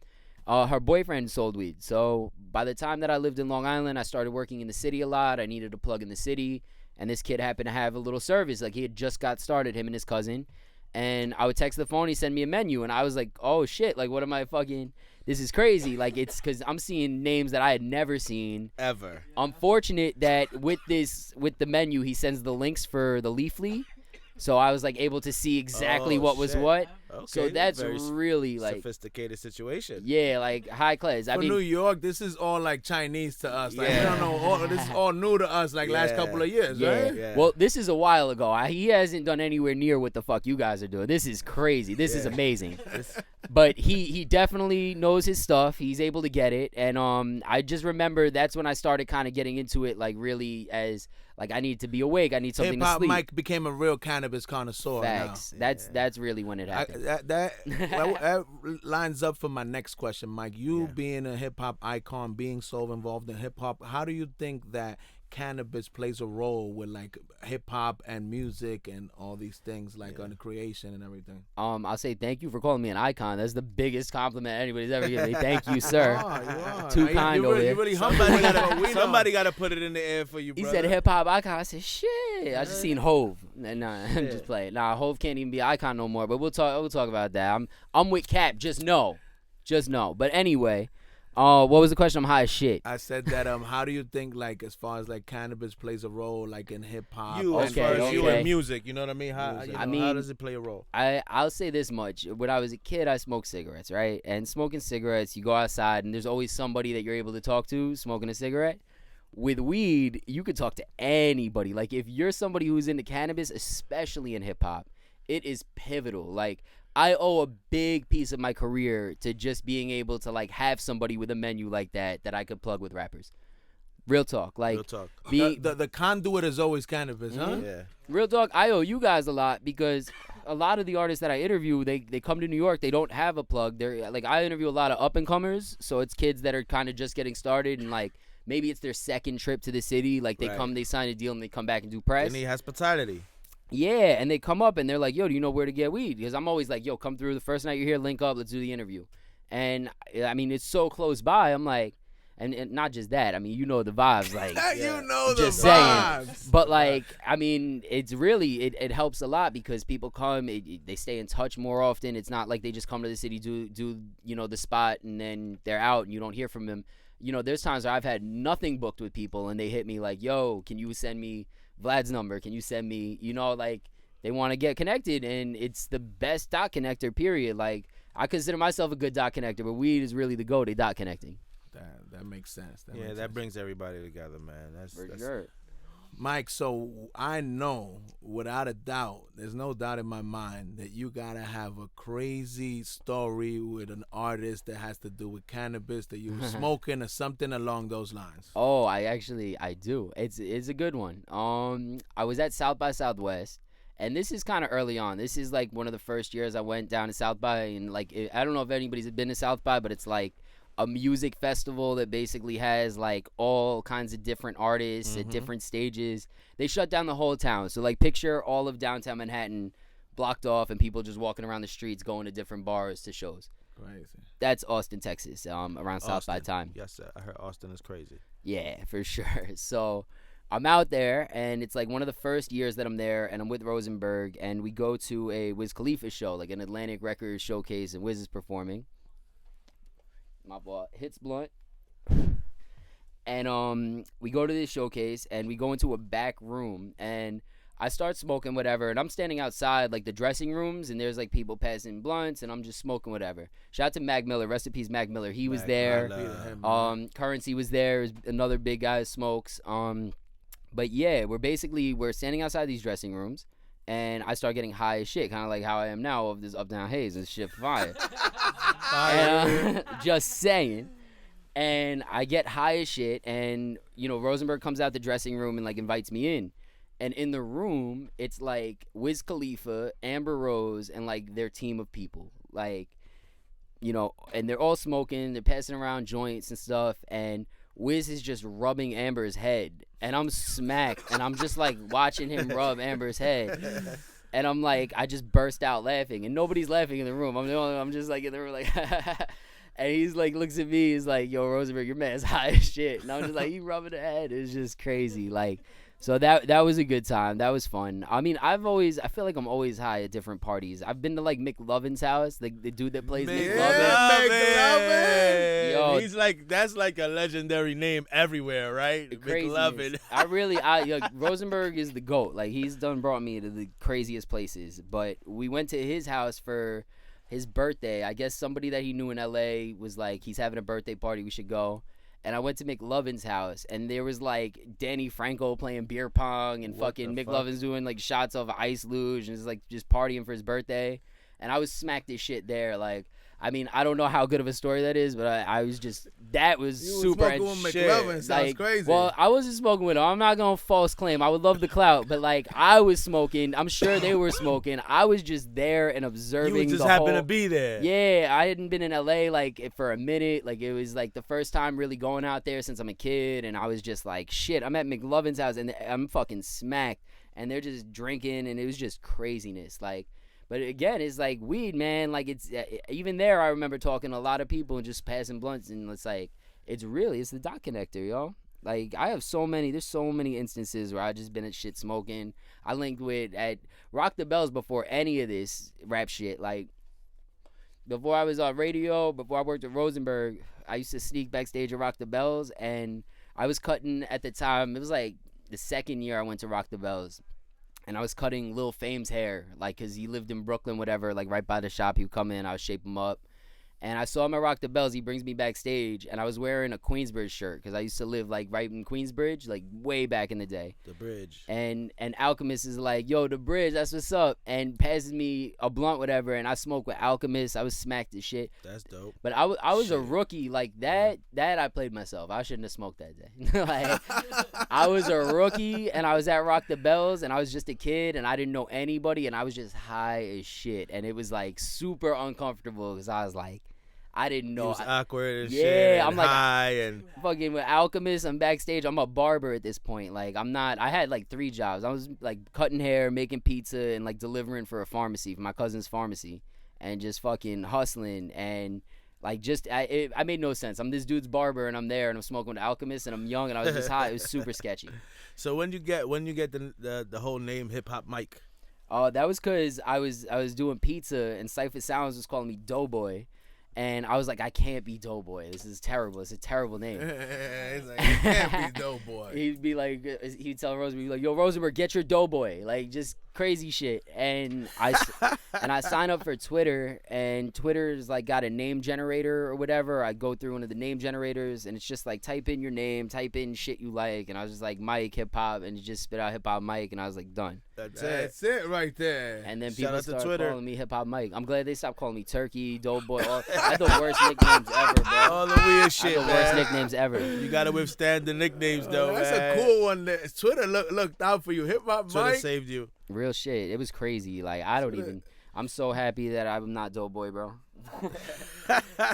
her boyfriend sold weed. So by the time that I lived in Long Island, I started working in the city a lot. I needed a plug in the city. And this kid happened to have a little service. Like, he had just got started, him and his cousin. And I would text the phone, he'd send me a menu. And I was like, oh, shit, like, what am I fucking... This is crazy. Like, it's because I'm seeing names that I had never seen. Ever. I'm fortunate that with the menu, he sends the links for the Leafly. So I was, like, able to see exactly what was what. Okay. So that's Very really, like... sophisticated situation. Yeah, like, high class. I For mean, New York, this is all, like, Chinese to us. Like, Yeah. we don't know. This is all new to us, like, last couple of years, right? Yeah. Well, this is a while ago. He hasn't done anywhere near what the fuck you guys are doing. This is crazy. This is amazing. But he definitely knows his stuff. He's able to get it. And I just remember that's when I started kind of getting into it, like, really as, like, I need to be awake. I need something to HipHop sleep. Mike became a real cannabis connoisseur Facts. now. That's really when it happened. That lines up for my next question, Mike. You being a hip-hop icon, being so involved in hip-hop, how do you think that cannabis plays a role with, like, hip-hop and music and all these things, like, on the creation and everything? I'll say thank you for calling me an icon. That's the biggest compliment anybody's ever given me. Thank you, sir. You are. Too kind over You here. really humble. Somebody got to put it in the air for you, He brother. said hip hop icon. I said shit. I just seen Hove. Nah, I'm just playing. Nah, Hove can't even be an icon no more. But we'll talk about that. I'm with Cap. Just know. But anyway, what was the question? I'm high as shit. I said that. How do you think, like, as far as, like, cannabis plays a role, like, in hip hop? You, as Okay, far as you okay. and music, you know what I mean? How, you know, I mean, how does it play a role? I'll say this much. When I was a kid, I smoked cigarettes, right? And smoking cigarettes, you go outside and there's always somebody that you're able to talk to smoking a cigarette. With weed, you could talk to anybody. Like, if you're somebody who's into cannabis, especially in hip hop, it is pivotal. Like, I owe a big piece of my career to just being able to, like, have somebody with a menu like that I could plug with rappers. Real talk. Like, Real talk. Being, The conduit is always cannabis, huh? Yeah. real talk, I owe you guys a lot because a lot of the artists that I interview, they come to New York. They don't have a plug. They're like, I interview a lot of up and comers, so it's kids that are kind of just getting started, and like maybe it's their second trip to the city. Like they come, they sign a deal, and they come back and do press. They need hospitality. Yeah, and they come up and they're like, yo, do you know where to get weed? Because I'm always like, yo, come through the first night you're here, link up, let's do the interview. And I mean, it's so close by. I'm like, and not just that. I mean, you know the vibes, like You know the just vibes. saying. But like, I mean, it's really it helps a lot because people come, they stay in touch more often. It's not like they just come to the city, do you know the spot, and then they're out and you don't hear from them. You know, there's times where I've had nothing booked with people and they hit me like, yo, can you send me Vlad's number? Can you send me, you know, like they want to get connected, and it's the best dot connector, period. Like I consider myself a good dot connector, but weed is really the go-to dot connecting. That makes sense. That brings everybody together, man. That's Sure. Mike, so I know without a doubt, there's no doubt in my mind that you gotta have a crazy story with an artist that has to do with cannabis that you were smoking or something along those lines. Oh, I do. It's a good one. I was at South by Southwest, and this is kind of early on. This is like one of the first years I went down to South by, and like I don't know if anybody's been to South by, but it's like a music festival that basically has like all kinds of different artists at different stages. They shut down the whole town. So like picture all of downtown Manhattan blocked off and people just walking around the streets going to different bars to shows. Crazy. That's Austin, Texas, around South by time. Yes, sir. I heard Austin is crazy. Yeah, for sure. So I'm out there, and it's like one of the first years that I'm there, and I'm with Rosenberg, and we go to a Wiz Khalifa show, like an Atlantic Records showcase, and Wiz is performing. My boy hits blunt, and we go to this showcase, and we go into a back room, and I start smoking whatever, and I'm standing outside like the dressing rooms, and there's like people passing blunts, and I'm just smoking whatever. Shout out to Mac Miller, rest in peace, Mac Miller. He was there. Currency was there. Another big guy who smokes. But yeah, we're standing outside these dressing rooms. And I start getting high as shit, kind of like how I am now of this Uptown Haze and shit fire. And, just saying. And I get high as shit, and, you know, Rosenberg comes out the dressing room and, like, invites me in. And in the room, it's, like, Wiz Khalifa, Amber Rose, and, like, their team of people. Like, you know, and they're all smoking, they're passing around joints and stuff, and Wiz is just rubbing Amber's head, and I'm smacked, and I'm just like watching him rub Amber's head, and I'm like, I just burst out laughing, and nobody's laughing in the room. I'm just like in the room like, and he's like looks at me, he's like, yo, Rosenberg, your man's high as shit, and I'm just like, he rubbing the head. It's just crazy, like. So that was a good time. That was fun. I mean, I feel like I'm always high at different parties. I've been to like McLovin's house, the dude that plays McLovin. Yo, he's like, that's like a legendary name everywhere, right? McLovin. Rosenberg is the GOAT. Like he's brought me to the craziest places. But we went to his house for his birthday. I guess somebody that he knew in LA was like, he's having a birthday party, we should go. And I went to McLovin's house, and there was, like, Danny Franco playing beer pong, and fucking McLovin's doing, like, shots of ice luge, and it's, like, just partying for his birthday. And I was smacked as shit there. Like, I mean, I don't know how good of a story that is, but I was just, that was super. You was smoking with McLovin, sounds crazy. Well, I wasn't smoking with him. I'm not going to false claim. I would love the clout, but, like, I was smoking. I'm sure they were smoking. I was just there and observing. You just happened to be there. Yeah, I hadn't been in LA, like, for a minute. Like, it was, like, the first time really going out there since I'm a kid, and I was just like, shit, I'm at McLovin's house, and I'm fucking smacked, and they're just drinking, and it was just craziness, like. But again, it's like weed, man. Like it's even there. I remember talking to a lot of people and just passing blunts, and it's like it's the dot connector, yo. Like there's so many instances where I just been at shit smoking. I linked at Rock the Bells before any of this rap shit. Like before I was on radio, before I worked at Rosenberg, I used to sneak backstage at Rock the Bells, and I was cutting at the time. It was like the second year I went to Rock the Bells. And I was cutting Lil Fame's hair, like, because he lived in Brooklyn, whatever, like, right by the shop. He would come in, I would shape him up. And I saw him at Rock the Bells. He brings me backstage, and I was wearing a Queensbridge shirt because I used to live like right in Queensbridge, like way back in the day. The bridge. And Alchemist is like, yo, the bridge, that's what's up, and passes me a blunt, whatever. And I smoked with Alchemist. I was smacked as shit. That's dope. But I was a rookie like that. That I played myself. I shouldn't have smoked that day. Like, I was a rookie, and I was at Rock the Bells, and I was just a kid, and I didn't know anybody, and I was just high as shit, and it was like super uncomfortable because I was like, I didn't know. It was awkward and yeah, shit. I'm like high and fucking with Alchemist. I'm backstage. I'm a barber at this point. Like, I'm not. I had like 3 jobs. I was like cutting hair, making pizza, and like delivering for a pharmacy, for my cousin's pharmacy, and just fucking hustling and like just I made no sense. I'm this dude's barber, and I'm there, and I'm smoking with Alchemist, and I'm young, and I was just high. It was super sketchy. So when you get the whole name HipHop Mike? That was because I was doing pizza, and Cypher Sounds was calling me Doughboy. And I was like, I can't be Doughboy. This is terrible. It's a terrible name. He's like, you can't be Doughboy. He'd be like, he'd tell Rosenberg, he'd be like, yo, Rosenberg, get your Doughboy. Like, just crazy shit. And I signed up for Twitter, and Twitter's like got a name generator or whatever. I go through one of the name generators, and it's just like, type in your name, type in shit you like. And I was just like, Mike, hip hop, and it just spit out HipHop Mike. And I was like, done. That's it right there. And then Shout people out to started Twitter. calling me HipHop Mike. I'm glad they stopped calling me Turkey, Doughboy. I had the worst nicknames ever, bro. All the weird I shit, had the man. worst nicknames ever. You gotta withstand the nicknames, though. That's man. a cool one. Twitter looked out for you. HipHop Twitter Mike. saved you. Real shit. It was crazy. Like, I don't even. I'm so happy that I'm not Doughboy, bro.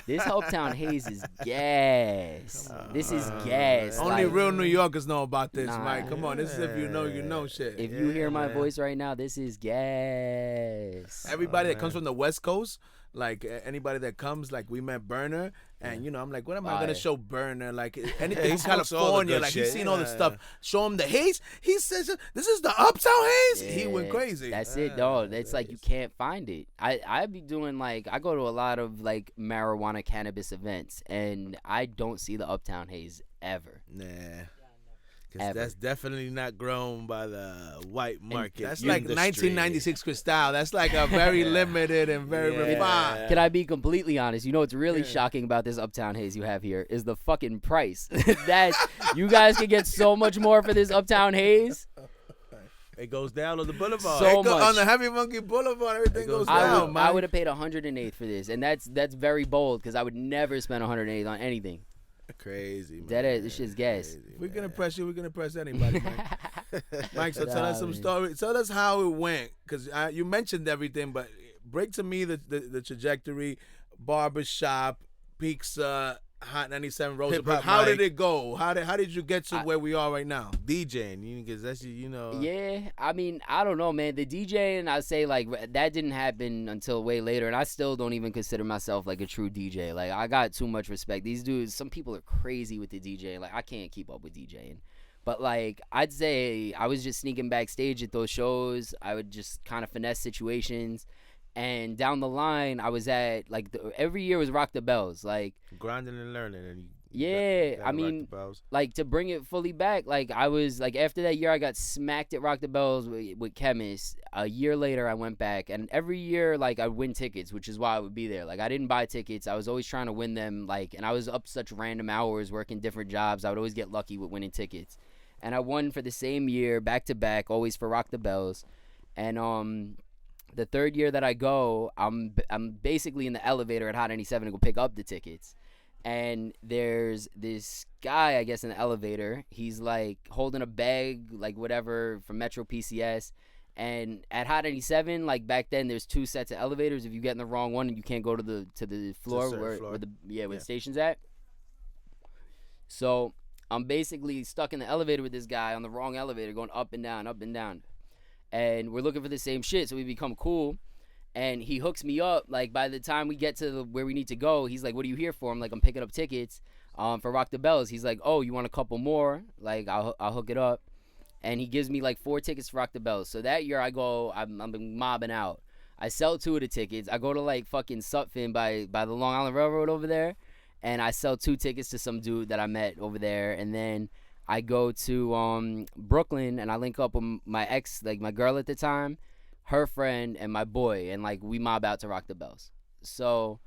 This Hopetown Haze is gas. This is gas. Only Like, real New Yorkers know about this, Nah. Mike. Come on, this is if you know shit. if you hear my man. voice right now, this is gas. Everybody that comes from the West Coast, like anybody that comes, like we met Burner, and I'm like, what am I gonna show Burner? Like anything he in smokes all the California, good like shit. he's seen all the Yeah. stuff. Show him the haze. He says, this is the Uptown Haze. He went Yeah, crazy. That's it, dog. It's like you can't find it. I be doing like I go to a lot of like marijuana cannabis events, and I don't see the Uptown Haze ever. Nah. Because Ever. that's definitely not grown by the white market. That's like industry. 1996 Cristal. That's like a very limited and very Yeah. refined. Can I be completely honest? You know what's really shocking about this Uptown Haze you have here is the fucking price. That you guys can get so much more for this Uptown Haze. It goes down on the boulevard. So It go- much. on the HappyMunkey Boulevard, everything It goes goes down, down, man. I would have paid 108 for this, and that's very bold because I would never spend 108 on anything. Crazy, man. That is, this shit's gas. Crazy, We're man. gonna press you. We're gonna press anybody, Mike. Mike, so tell us some man. stories. Tell us how it went, because you mentioned everything, but break to me the trajectory. Barbershop, pizza, Hot 97 Rosenberg. HipHop How did Mike. it go? How did you get to where we are right now? DJing, because that's you. Yeah, I mean, I don't know, man. The DJing, I say, like, that didn't happen until way later, and I still don't even consider myself, like, a true DJ. Like, I got too much respect. These dudes, some people are crazy with the DJing. Like, I can't keep up with DJing. But, like, I'd say I was just sneaking backstage at those shows. I would just kind of finesse situations. And down the line, I was at, like, every year was Rock the Bells. Like, Grinding and learning. And yeah, gotta I rock mean, the bells. like, to bring it fully back, like, I was, like, after that year, I got smacked at Rock the Bells with Chemist. A year later, I went back, and every year, like, I'd win tickets, which is why I would be there. Like, I didn't buy tickets. I was always trying to win them, like, and I was up such random hours working different jobs. I would always get lucky with winning tickets. And I won for the same year, back-to-back, always for Rock the Bells. And, the third year that I go, I'm basically in the elevator at Hot 97 to go pick up the tickets. And there's this guy, I guess, in the elevator. He's, like, holding a bag, like, whatever, from Metro PCS. And at Hot 97, like, back then, there's 2 sets of elevators. If you get in the wrong one, you can't go to the floor where the station's at. So I'm basically stuck in the elevator with this guy on the wrong elevator going up and down, up and down. And we're looking for the same shit, so we become cool. And he hooks me up. Like, by the time we get to where we need to go, he's like, what are you here for? I'm like, I'm picking up tickets for Rock the Bells. He's like, oh, you want a couple more? Like, I'll hook it up. And he gives me, like, 4 tickets for Rock the Bells. So that year I go, I'm mobbing out. I sell 2 of the tickets. I go to, like, fucking Sutphin by the Long Island Railroad over there. And I sell 2 tickets to some dude that I met over there. And then I go to Brooklyn, and I link up with my ex, like my girl at the time, her friend, and my boy, and like we mob out to Rock the Bells. So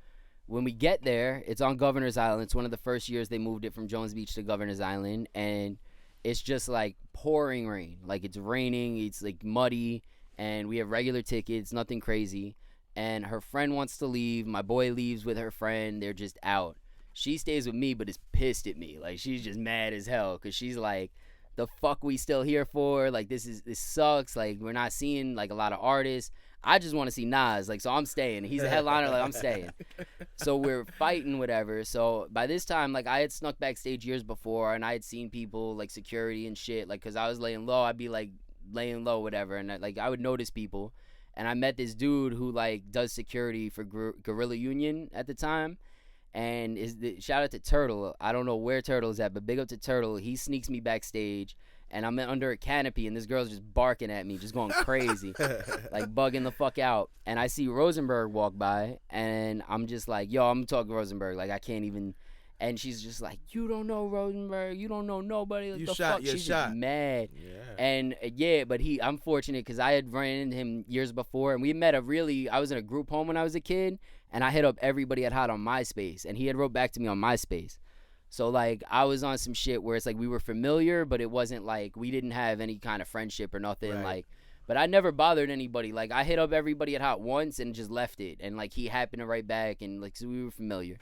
When we get there, it's on Governor's Island. It's one of the first years they moved it from Jones Beach to Governor's Island, and it's just like pouring rain. Like it's raining, it's like muddy, and we have regular tickets, nothing crazy. And her friend wants to leave. My boy leaves with her friend. They're just out. She stays with me, but is pissed at me. Like she's just mad as hell because she's like, the fuck we still here for? Like this sucks. Like we're not seeing like a lot of artists. I just want to see Nas. Like so I'm staying. He's a headliner. Like I'm staying. So we're fighting whatever. So by this time, like I had snuck backstage years before, and I had seen people like security and shit. Like because I was laying low, I'd be like laying low, whatever, and like I would notice people. And I met this dude who like does security for Guerrilla Union at the time. And shout out to Turtle. I don't know where Turtle's at, but big up to Turtle. He sneaks me backstage, and I'm under a canopy, and this girl's just barking at me, just going crazy, like bugging the fuck out. And I see Rosenberg walk by, and I'm just like, yo, I'm talking Rosenberg. Like, I can't even. And she's just like, you don't know Rosenberg. You don't know nobody. What the fuck? She's just mad. Yeah. And but I'm fortunate because I had run into him years before, and we met I was in a group home when I was a kid, and I hit up everybody at Hot on MySpace, and he had wrote back to me on MySpace. So like I was on some shit where it's like we were familiar, but it wasn't like we didn't have any kind of friendship or nothing. Right. Like, but I never bothered anybody. Like I hit up everybody at Hot once and just left it, and like he happened to write back, and like so we were familiar.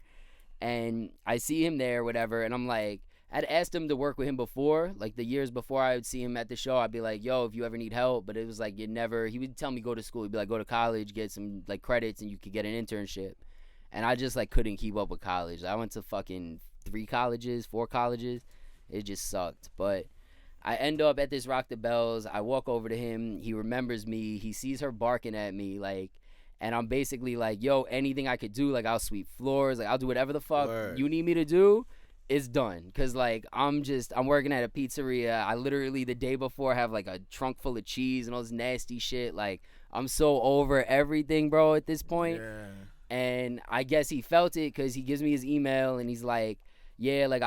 And I see him there, whatever, and I'm like, I'd asked him to work with him before, like the years before I would see him at the show. I'd be like, yo, if you ever need help, but it was like he would tell me go to school. He'd be like, go to college, get some like credits, and you could get an internship. And I just like couldn't keep up with college. I went to fucking 4 colleges. It just sucked. But I end up at this Rock the Bells. I walk over to him. He remembers me. He sees her barking at me, like. And I'm basically like, yo, anything I could do, like I'll sweep floors, like I'll do whatever the fuck you need me to do, it's done. Cause like I'm working at a pizzeria. I literally the day before have like a trunk full of cheese and all this nasty shit. Like I'm so over everything, bro, at this point. Yeah. And I guess he felt it because he gives me his email and he's like, yeah, like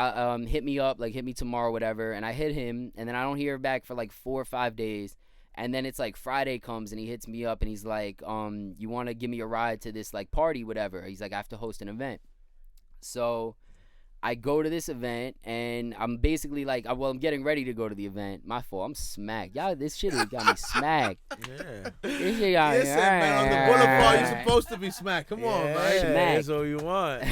hit me up, like hit me tomorrow, whatever. And I hit him, and then I don't hear back for like 4 or 5 days. And then it's like Friday comes and he hits me up and he's like, you want to give me a ride to this like party, whatever. He's like, I have to host an event. So I go to this event and I'm basically like, I'm getting ready to go to the event. My fault. I'm smacked. Y'all, this shit has got me smacked. Yeah. This shit got me. Listen, man, on the boulevard, you're supposed to be smacked. Come on, man. That's all you want.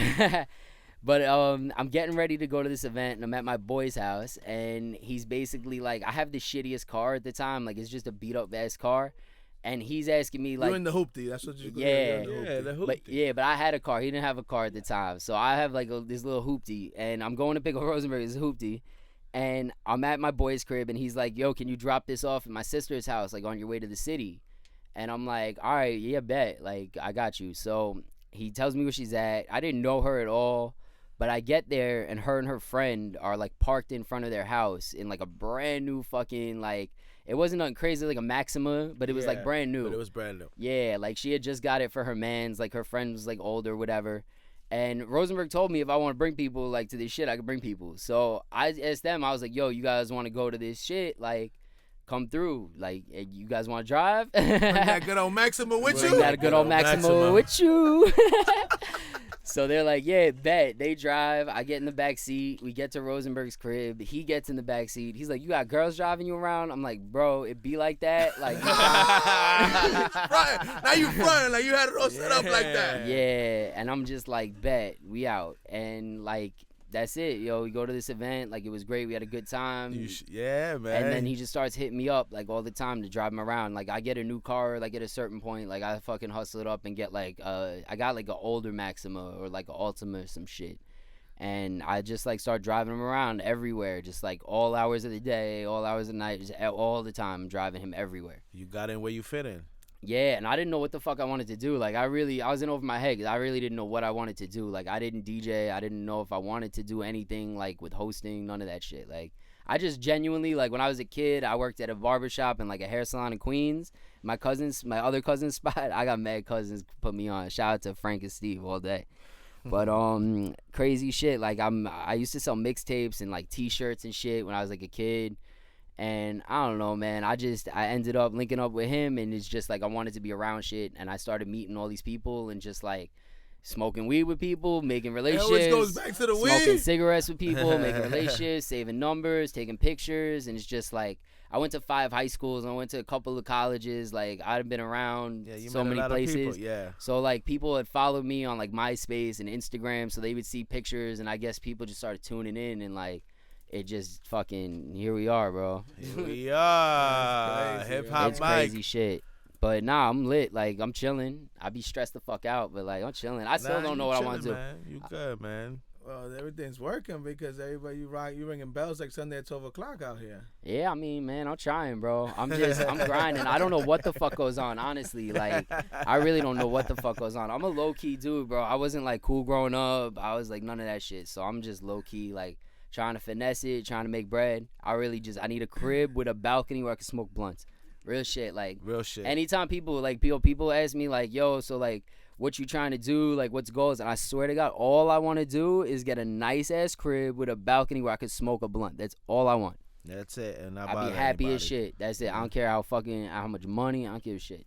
But I'm getting ready to go to this event, and I'm at my boy's house, and he's basically like, I have the shittiest car at the time, like it's just a beat up ass car, and he's asking me like, you're in the hoopty, that's what you the hoopty. But I had a car, he didn't have a car at the time, so I have like this little hoopty, and I'm going to pick up Rosenberg's hoopty, and I'm at my boy's crib, and he's like, yo, can you drop this off at my sister's house, like on your way to the city? And I'm like, all right, yeah, bet, like I got you. So he tells me where she's at. I didn't know her at all. But I get there, and her friend are, like, parked in front of their house in, like, a brand new fucking, like, it wasn't nothing crazy, like a Maxima, but it was, like, brand new. But it was brand new. Yeah, like, she had just got it for her mans. Like, her friend was, like, older, whatever. And Rosenberg told me if I want to bring people, like, to this shit, I could bring people. So I asked them, I was like, yo, you guys want to go to this shit? Like, come through. Like, you guys want to drive? Bring that good old Maxima with you? Bring that good old Maxima with you. So they're like, yeah, bet. They drive. I get in the back seat. We get to Rosenberg's crib. He gets in the back seat. He's like, you got girls driving you around? I'm like, bro, it be like that. Like, now you fronting. Like, you had it all set up like that. Yeah. And I'm just like, bet. We out. And, like, that's it, yo. We go to this event. Like, it was great. We had a good time. Yeah, man. And then he just starts hitting me up, like, all the time to drive him around. Like, I get a new car, like, at a certain point. Like, I fucking hustle it up and get, like, I got, like, an older Maxima or, like, an Altima or some shit. And I just, like, start driving him around everywhere. Just, like, all hours of the day, all hours of the night. Just all the time, driving him everywhere. You got in where you fit in. Yeah, and I didn't know what the fuck I wanted to do. Like, I was in over my head because I really didn't know what I wanted to do. Like, I didn't DJ. I didn't know if I wanted to do anything, like, with hosting, none of that shit. Like, I just genuinely, like, when I was a kid, I worked at a barbershop and, like, a hair salon in Queens. My other cousin's spot, I got mad cousins put me on. Shout out to Frank and Steve all day. But, crazy shit. Like, I used to sell mixtapes and, like, T-shirts and shit when I was, like, a kid. And I don't know, man. I ended up linking up with him, and it's just like I wanted to be around shit, and I started meeting all these people and just like smoking weed with people, making relationships. It always goes back to the smoking weed. cigarettes with people, making relationships, saving numbers, taking pictures, and it's just like I went to 5 high schools and I went to a couple of colleges. Like I've been around so many places. Yeah. So like people had followed me on like MySpace and Instagram, so they would see pictures, and I guess people just started tuning in, and like it just fucking here we are, bro. Here we are. HipHop It's Mike. crazy shit. But nah, I'm lit. Like I'm chilling. I be stressed the fuck out, but like I'm chilling. I still don't know what I want to do. Man. You good, man. Well, everything's working because everybody you ringing bells like Sunday at 12 o'clock out here. Yeah, I mean, man, I'm trying, bro. I'm grinding. I don't know what the fuck goes on, honestly. Like, I really don't know what the fuck goes on. I'm a low-key dude, bro. I wasn't, like, cool growing up. I was, like, none of that shit. So I'm just low-key, like, trying to finesse it, trying to make bread. I need a crib with a balcony where I can smoke blunts. Real shit, like. Real shit. Anytime people ask me, like, yo, so, like, what you trying to do, like what's goals, and I swear to God, all I want to do is get a nice ass crib with a balcony where I can smoke a blunt. That's all I want. That's it. And I'll be happy as shit. That's it. I don't care how much money. I don't give a shit.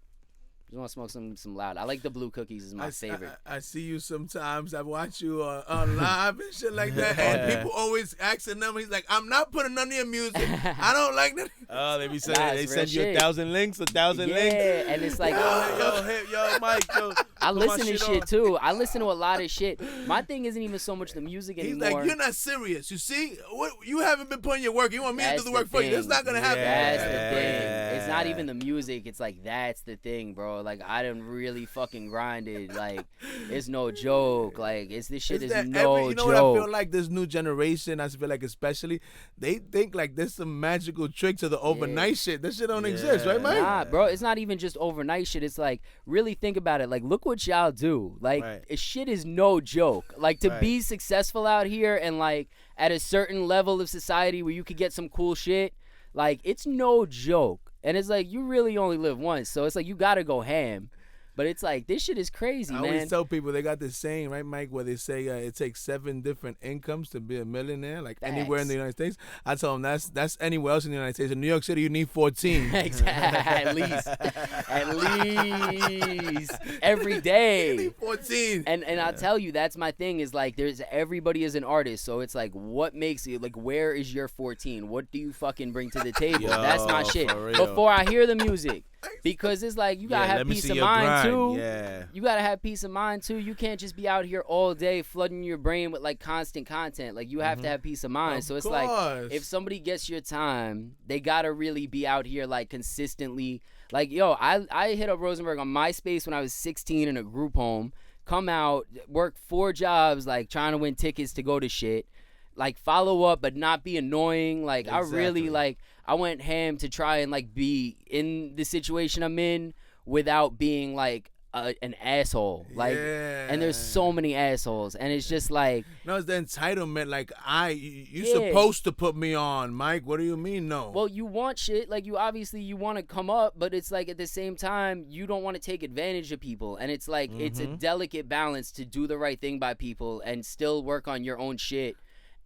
Just want to smoke some loud. I like the blue cookies. Is my favorite. I see you sometimes. I watch you on live and shit like that. And people always asking them. He's like, I'm not putting none of your music. I don't like that. Oh, they be saying they send you 1,000 links, 1,000 links. Yeah, and it's like, yo, Mike, yo. I listen to shit too. I listen to a lot of shit. My thing isn't even so much the music anymore. He's like, you're not serious. You see, you haven't been putting your work. You want me to do the work for you. That's not gonna happen. That's the thing. It's not even the music. It's like that's the thing, bro. Like I done really fucking grinded. Like it's no joke. Like this shit is no joke. You know what I feel like? This new generation, I feel like especially, they think like there's some magical trick to the overnight shit. That shit don't exist, right, Mike? Nah, bro. It's not even just overnight shit. It's like really think about it. Like look what y'all do. Like shit is no joke. Like to be successful out here and like at a certain level of society where you could get some cool shit. Like it's no joke. And it's like, you really only live once. So it's like, you got to go ham. But it's like, this shit is crazy, man. I always tell people, they got this saying, right, Mike, where they say it takes 7 different incomes to be a millionaire, like anywhere in the United States. I tell them that's anywhere else in the United States. In New York City, you need 14. Exactly. At least. Every day. You need 14. And I'll tell you, that's my thing is like, everybody is an artist. So it's like, what makes it, like, where is your 14? What do you fucking bring to the table? That's my shit. Before I hear the music. Because it's like, you got to have peace of mind, too. Yeah. You got to have peace of mind, too. You can't just be out here all day flooding your brain with, like, constant content. Like, you have to have peace of mind. So it's like, if somebody gets your time, they got to really be out here, like, consistently. Like, yo, I hit up Rosenberg on MySpace when I was 16 in a group home. Come out, work 4 jobs, like, trying to win tickets to go to shit. Like, follow up, but not be annoying. Like, I really, like, I went ham to try and, like, be in the situation I'm in without being, like, an asshole. Like, and there's so many assholes. And it's just, like. No, it's the entitlement. Like, you supposed to put me on, Mike. What do you mean, no? Well, you want shit. Like, you want to come up, but it's, like, at the same time, you don't want to take advantage of people. And it's, like, it's a delicate balance to do the right thing by people and still work on your own shit.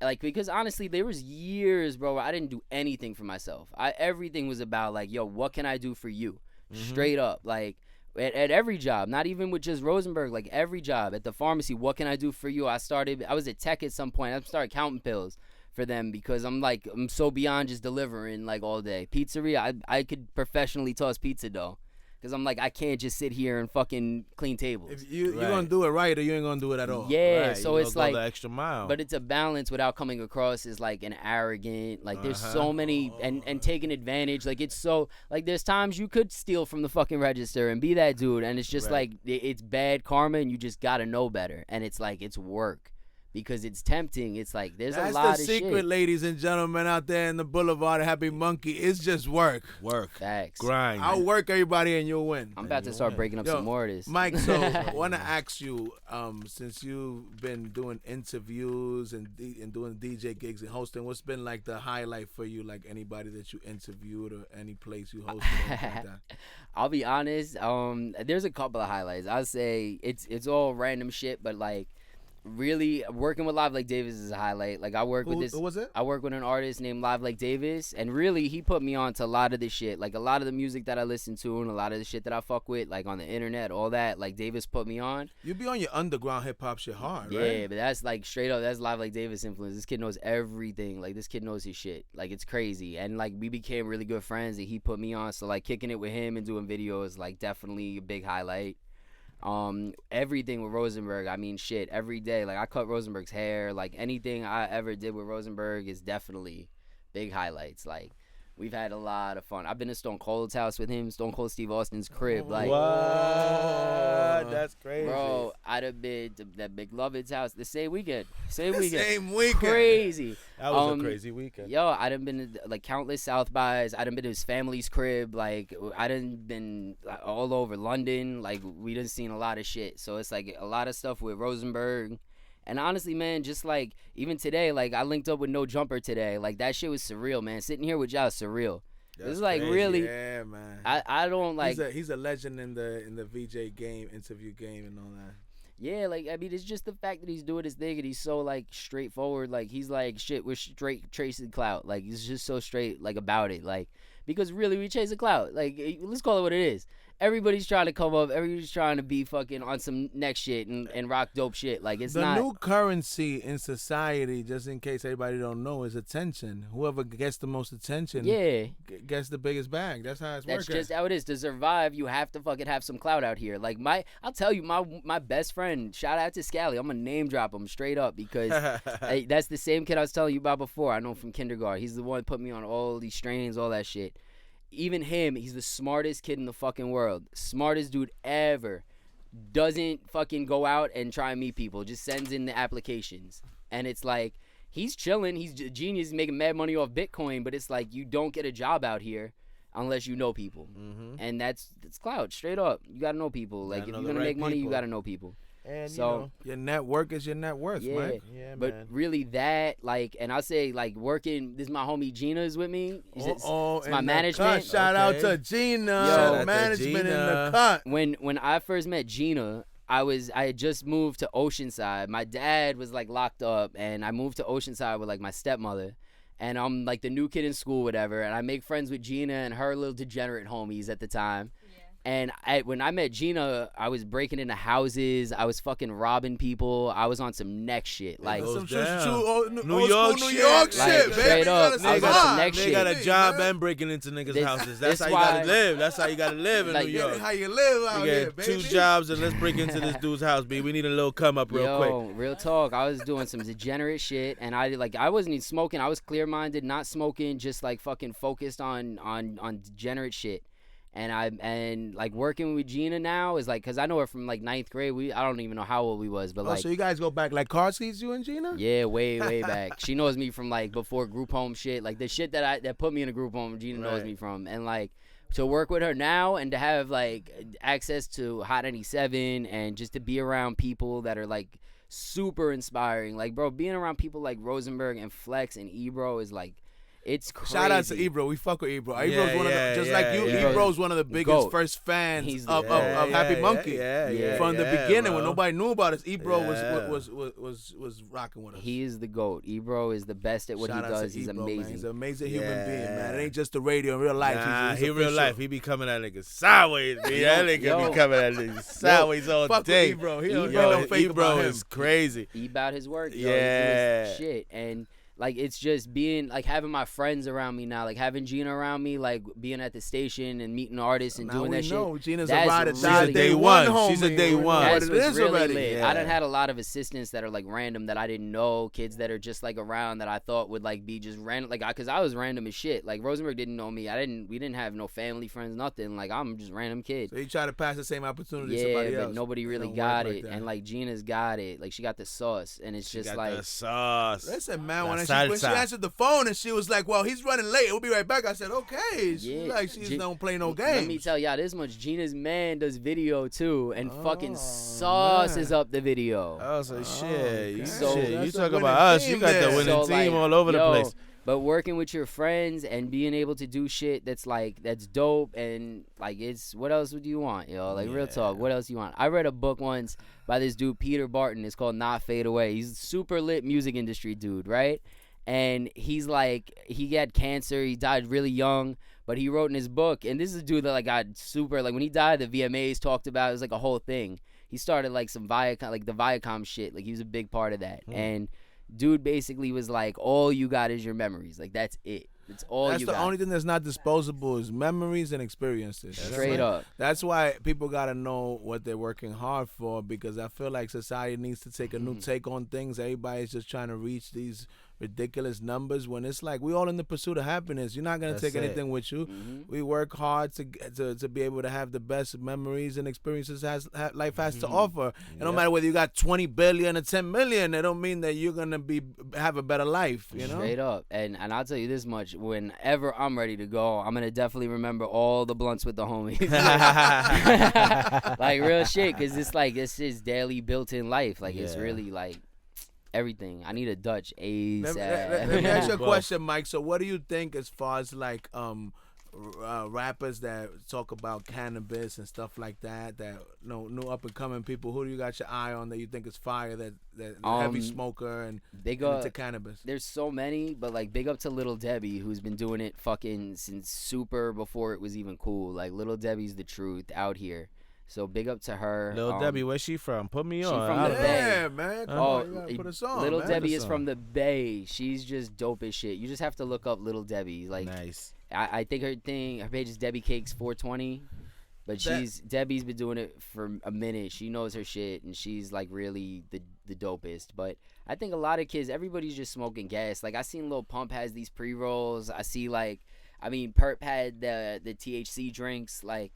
Like, because honestly, there was years, bro, where I didn't do anything for myself. Everything was about, like, yo, what can I do for you? Straight up. Like, at every job, not even with just Rosenberg, like, every job. At the pharmacy, what can I do for you? I was at Tech at some point. I started counting pills for them because I'm so beyond just delivering, like, all day. Pizzeria, I could professionally toss pizza dough. Because I'm like, I can't just sit here and fucking clean tables. If you're going to do it right or you ain't going to do it at all. Yeah, right. so it's like, the extra mile. But it's a balance without coming across as like an arrogant, like there's so many, and taking advantage. Like it's so, like there's times you could steal from the fucking register and be that dude. And it's just like, it's bad karma and you just got to know better. And it's like, it's work. Because it's tempting. It's like, there's a lot of shit. That's the secret, ladies and gentlemen, out there in the boulevard of HappyMunkey. It's just work. Facts. Grind. I'll work everybody and you'll win. I'm about to start breaking up some more of this. Mike, so I want to ask you, since you've been doing interviews and doing DJ gigs and hosting, what's been like the highlight for you? Like anybody that you interviewed or any place you hosted? Like that? I'll be honest. There's a couple of highlights. I'll say it's all random shit, but like, really working with Live Like Davis is a highlight. Like I work with this. Who was it? I work with an artist named Live Like Davis, and really he put me on to a lot of this shit. Like a lot of the music that I listen to and a lot of the shit that I fuck with, like on the internet, all that. Like Davis put me on. You be on your underground hip hop shit hard, right? Yeah, but that's like straight up. That's Live Like Davis influence. This kid knows everything. Like this kid knows his shit. Like it's crazy. And like we became really good friends, and he put me on. So like kicking it with him and doing videos, like definitely a big highlight. Everything with Rosenberg, I mean shit, every day. Like I cut Rosenberg's hair. Like anything I ever did with Rosenberg is definitely big highlights. Like we've had a lot of fun. I've been to Stone Cold's house with him, Stone Cold Steve Austin's crib. Like what? That's crazy. Bro, I'd have been to that McLovin's house the same weekend. Same weekend. Crazy. That was a crazy weekend. Yo, I done been to like countless South bys. I done been to his family's crib. Like I done been all over London. Like we done seen a lot of shit. So it's like a lot of stuff with Rosenberg. And honestly, man, just like even today, like I linked up with No Jumper today. Like that shit was surreal, man. Sitting here with y'all is surreal. It's like crazy. really, Yeah, man. I don't like. He's a legend in the VJ game, interview game, and all that. Yeah, like I mean, it's just the fact that he's doing his thing and he's so like straightforward. Like he's like shit, we're straight chasing clout. Like he's just so straight like about it. Like because really we chase a clout. Like let's call it what it is. Everybody's trying to come up. Everybody's trying to be fucking on some next shit and rock dope shit. Like it's not. The new currency in society, just in case everybody don't know, is attention. Whoever gets the most attention, gets the biggest bag. That's how it's working. That's just how it is. To survive, you have to fucking have some clout out here. Like I'll tell you, my best friend. Shout out to Scally. I'm gonna name drop him straight up because that's the same kid I was telling you about before. I know from kindergarten. He's the one that put me on all these strains, all that shit. Even him, he's the smartest kid in the fucking world. Smartest dude ever. Doesn't fucking go out and try and meet people. Just sends in the applications. And it's like, he's chilling. He's a genius. He's making mad money off Bitcoin. But it's like, you don't get a job out here unless you know people. Mm-hmm. And that's clout. Straight up. You got to know people. Like, if you're going to make money, you got to know people. And so, you know, your network is your net worth, Mike. Yeah, but man. really that, like, and I'll say, like, working, this is my homie Gina is with me. It's my management. Shout out to Gina. Yo, management in the cut. When I first met Gina, I had just moved to Oceanside. My dad was, like, locked up, and I moved to Oceanside with, like, my stepmother. And I'm, like, the new kid in school, whatever, and I make friends with Gina and her little degenerate homies at the time. And when I met Gina, I was breaking into houses. I was fucking robbing people. I was on some next shit. Like some New York shit, like, straight up. I was on some next they shit. got a job and breaking into niggas' houses. That's how you gotta live. That's how you gotta live in like, New York. How you live out here, get baby. 2 jobs and let's break into this dude's house, B. We need a little come up real quick. Real talk. I was doing some degenerate shit, and I wasn't even smoking. I was clear-minded, not smoking, just like fucking focused on degenerate shit. And like working with Gina now is like, cause I know her from like 9th grade. I don't even know how old we was, but like. So you guys go back like car seats, you and Gina? Yeah, way back. She knows me from like before group home shit, like the shit that put me in a group home. Gina knows me from, and like to work with her now and to have like access to Hot 97 and just to be around people that are like super inspiring. Like bro, being around people like Rosenberg and Flex and Ebro is like. It's crazy. Shout out to Ebro. We fuck with Ebro. Ebro's one of the, just like you. Ebro's one of the biggest first fans of HappyMunkey from the beginning, bro. When nobody knew about us. Ebro was rocking with us. He is the GOAT. Ebro is the best at what he does. He's Ebro, amazing. Man. He's an amazing human being, man. It ain't just the radio in real life. Nah, he real life. He be coming at niggas sideways, man. That nigga be coming at niggas sideways all day. Ebro. Ebro is crazy. He about his work. Yo. Yeah. He do his shit. And like, it's just being, like, having my friends around me now, like, having Gina around me, like, being at the station and meeting artists and doing that shit. Gina's a ride or She's die. a day one. She's a day one. That's what's really lit. Yeah. I done had a lot of assistants that are, like, random that I didn't know, kids that are just, like, around that I thought would, like, be just random. Like, because I was random as shit. Like, Rosenberg didn't know me. We didn't have no family, friends, nothing. Like, I'm just a random kid. So you try to pass the same opportunity to somebody else. But nobody really got it. And, like, Gina's got it. Like, she got the sauce. And it's just, like. The sauce. Listen, man, when she answered the phone and she was like, well, he's running late, we'll be right back. I said, okay. She don't play no games. Let me tell y'all this much. Gina's man does video too and fucking sauces up the video. Oh, so shit. Okay. You talk about us. You got the winning team all over the place. But working with your friends and being able to do shit that's dope and like it's what else would you want, yo? Like real talk, what else you want? I read a book once by this dude Peter Barton. It's called Not Fade Away. He's a super lit music industry dude, right? And he's like, he had cancer. He died really young, but he wrote in his book. And this is a dude that like got super like when he died, the VMAs talked about it. It was like a whole thing. He started like some Viacom, like the Viacom shit. Like he was a big part of that. And dude basically was like, all you got is your memories. Like that's it. It's all That's you the got. only thing that's not disposable is memories and experiences. Straight up. That's why people gotta know what they're working hard for, because I feel like society needs to take a new take on things. Everybody's just trying to reach these ridiculous numbers when it's like we all in the pursuit of happiness. You're not gonna take anything with you. We work hard to be able to have the best memories and experiences life has to offer. And no matter whether you got 20 billion or 10 million, it don't mean that you're gonna have a better life. You know, straight up. And I'll tell you this much: whenever I'm ready to go, I'm gonna definitely remember all the blunts with the homies. Like real shit, because it's like it's his daily built-in life. Like it's really like. Everything. I need a Dutch ASAP. Let me ask you a question, Mike. So what do you think as far as like rappers that talk about cannabis and stuff like that, new up and coming people, who do you got your eye on that you think is fire, that heavy smoker and into cannabis? There's so many, but like big up to Little Debbie, who's been doing it fucking since super before it was even cool. Like Little Debbie's the truth out here. So big up to her. Lil Debbie, where's she from? Put me on. She's from the Bay. Yeah, man. Come on, you gotta put us on. Little Debbie is from the Bay. She's just dope as shit. You just have to look up Little Debbie. Like, nice. I think her page is Debbie Cakes 420. But Debbie's been doing it for a minute. She knows her shit, and she's like really the dopest. But I think a lot of kids, everybody's just smoking gas. Like I seen Lil Pump has these pre-rolls. I see Perp had the THC drinks. Like.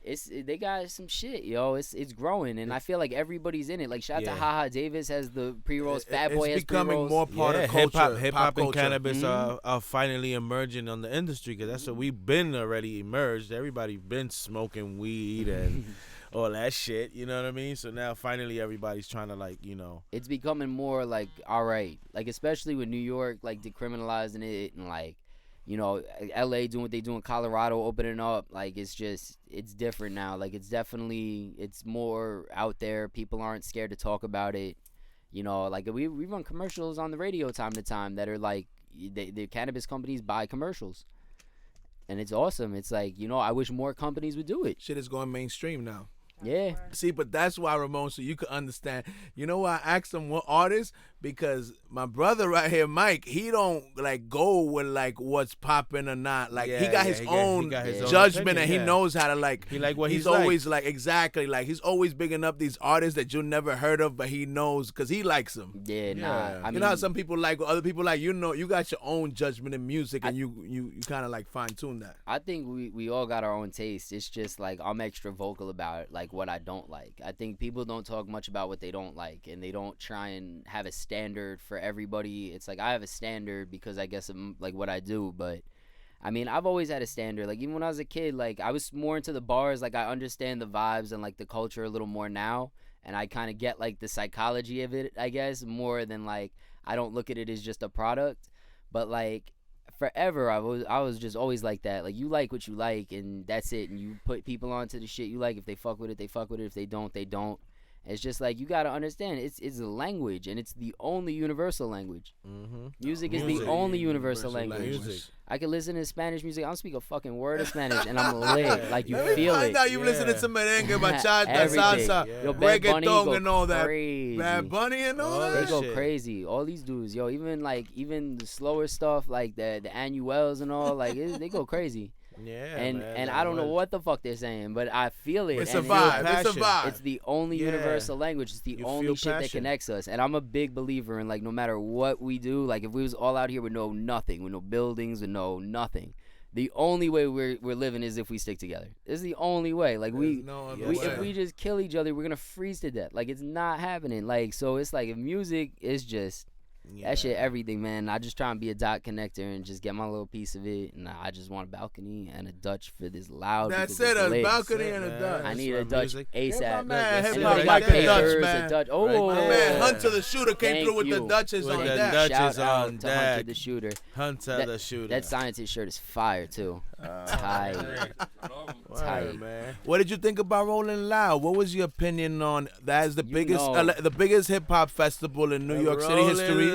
They got some shit, yo. It's growing, and I feel like everybody's in it. Like shout out to Haha Davis has the pre-rolls, Fat Boy has pre-rolls. It's becoming more part of culture. Hip hop and cannabis are finally emerging on the industry, because that's what we've been already emerged. Everybody been smoking weed and all that shit. You know what I mean? So now finally everybody's trying to It's becoming more like all right, like especially with New York like decriminalizing it and like. LA doing what they do in Colorado, opening up, like it's different now. Like it's more out there. People aren't scared to talk about it. Like we run commercials on the radio time to time that are like the cannabis companies buy commercials. And it's awesome. It's like, I wish more companies would do it. Shit is going mainstream now. Yeah. See, but that's why, Ramon, so you can understand. You know why I asked him what artist? Because my brother right here, Mike, he don't go with what's popping or not. Like he got his own judgment, and he knows how to He like what he's always exactly he's always bigging up these artists that you never heard of, but he knows because he likes them. Yeah, nah. I mean, know how some people like what other people like. You got your own judgment in music, and you kind of fine tune that. I think we all got our own taste. It's just like I'm extra vocal about it, like what I don't like. I think people don't talk much about what they don't like, and they don't try and have a standard for everybody. It's like I have a standard because I guess I'm like what I do, but I mean I've always had a standard. Like even when I was a kid, like I was more into the bars. Like I understand the vibes and like the culture a little more now, and I kind of get like the psychology of it, I guess, more than like I don't look at it as just a product. But like forever I was just always like that. Like you like what you like, and that's it, and you put people onto the shit you like. If they fuck with it, they fuck with it. If they don't, they don't. It's just like you gotta understand it's a language, and it's the only universal language. Music is the only universal language. I can listen to Spanish music. I don't speak a fucking word of Spanish, and I'm lit. Like you feel it. Now you listening to merengue, bachata, salsa, reggaeton, and all that. Crazy. Bad Bunny and all that. They go crazy. All these dudes, yo. Even the slower stuff, like the annuels and all, like they go crazy. Yeah, and I don't know what the fuck they're saying, but I feel it. It's a vibe. It's a vibe. It's the only universal language. It's the only shit that connects us. And I'm a big believer in like no matter what we do, like if we was all out here with no nothing, with no buildings, with no nothing, the only way we're living is if we stick together. It's the only way. Like if we just kill each other, we're gonna freeze to death. Like it's not happening. Like so, it's like if music is just. That shit, everything, man. I just try and be a dot connector and just get my little piece of it. And I just want a balcony and a Dutch for this loud. That's it, a balcony and a Dutch. I need a Dutch ASAP. Yeah, man, And HipHop they Mike got the Dutch, papers, man. a Dutch. My Oh, man, Hunter the Shooter came Thank through with the you. Dutches With on the deck. Dutches Shout on out to Hunter deck. the Shooter. Hunter the Shooter. That scientist shirt is fire too. Tight. Tight. man. What did you think about Rolling Loud? What was your opinion on that? Is the biggest hip hop festival in New York City history?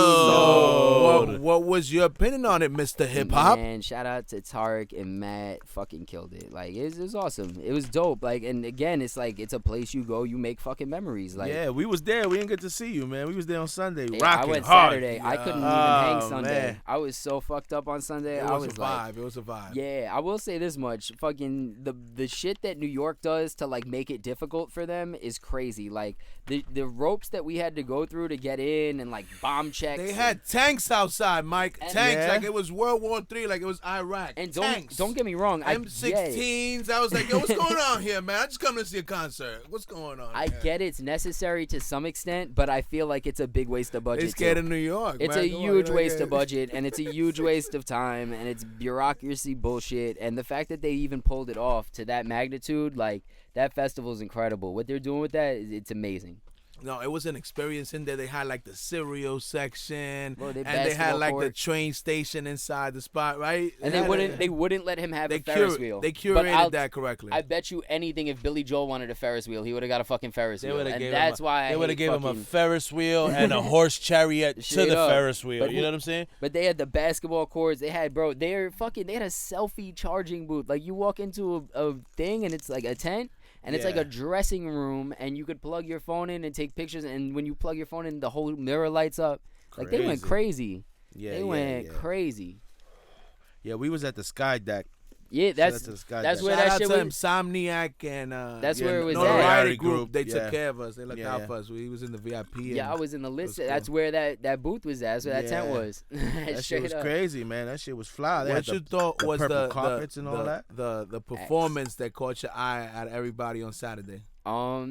Loud. What was your opinion on it, Mr. Hip Hop? Man, shout out to Tarek and Matt. Fucking killed it. Like it was awesome. It was dope. Like, and again, it's like it's a place you go, you make fucking memories. Like, Yeah, we was there. We didn't get to see you, man. We was there on Sunday, I rocking went hard. Saturday. I couldn't even hang Oh, Sunday. man. I was so fucked up on Sunday. It I was was a like, vibe. It was a vibe. yeah, I will say this much. Fucking the shit that New York does to like make it difficult for them is crazy. Like the ropes that we had to go through to get in and like bomb checks. They had tanks outside, Mike. And- Tanks, Yeah. like it was World War III, like it was Iraq. and tanks. don't get me wrong. M16s. I was like, yo, what's going on here, man? I just come to see a concert. What's going on? I here? get it's necessary to some extent, but I feel like it's a big waste of budget. They scared too. of New York. It's man. a Come on, huge you know, waste yeah. of budget, and it's a huge waste of time, and it's bureaucracy bullshit. And the fact that they even pulled it off to that magnitude, like that festival is incredible. What they're doing with that, it's amazing. No, it was an experience in there. They had like the cereal section, Bro, and they had basketball like the court. train station inside the spot, right? And had they wouldn't let him have They a Ferris wheel. They But curated that correctly. I bet you anything, if Billy Joel wanted a Ferris wheel, he would have got a fucking Ferris They wheel. would have And gave that's him why they would have gave him a fucking- Ferris wheel and a horse chariot to Straight the up. Ferris wheel. But You know what I'm saying? But they had the basketball courts. They had, bro, they had a selfie charging booth. Like, you walk into a thing and it's like a tent. And it's like Yeah. a dressing room, and you could plug your phone in and take pictures. And when you plug your phone in, the whole mirror lights up. Like, they went crazy. Yeah, They yeah, went yeah. crazy. Yeah, we was at the Sky Deck. Yeah, Shout that's out to the Sky that's Deck. where Shout that out shit to was. Insomniac and That's where it was Notoriety at. Notoriety Group. Group, They yeah. took care of us. They looked Yeah. out for us. We was in the VIP. Yeah, I and was in the list. cool. That's where that booth was at. That's where that tent Yeah. was. That shit Straight was up. crazy, man. That shit was fly. They What had you the, thought the was purple the carpets and all that? the performance that caught your eye out of everybody on Saturday? I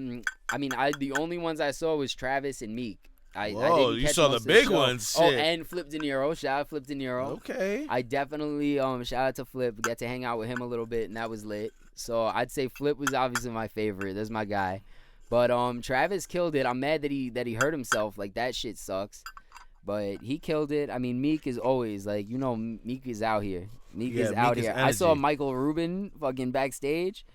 mean, the only ones I saw was Travis and Meek. I Whoa, didn't you catch saw the most of big show. ones, Oh, shit. and Flip De Niro. Shout out Flip De Niro. Okay. I definitely shout out to Flip. Got to hang out with him a little bit, and that was lit. So I'd say Flip was obviously my favorite. That's my guy. But Travis killed it. I'm mad that he hurt himself. Like, that shit sucks. But he killed it. I mean, Meek is always like, you know, Meek is out here. Meek Yeah, is Meek out is here. I saw energy. Michael Rubin fucking backstage.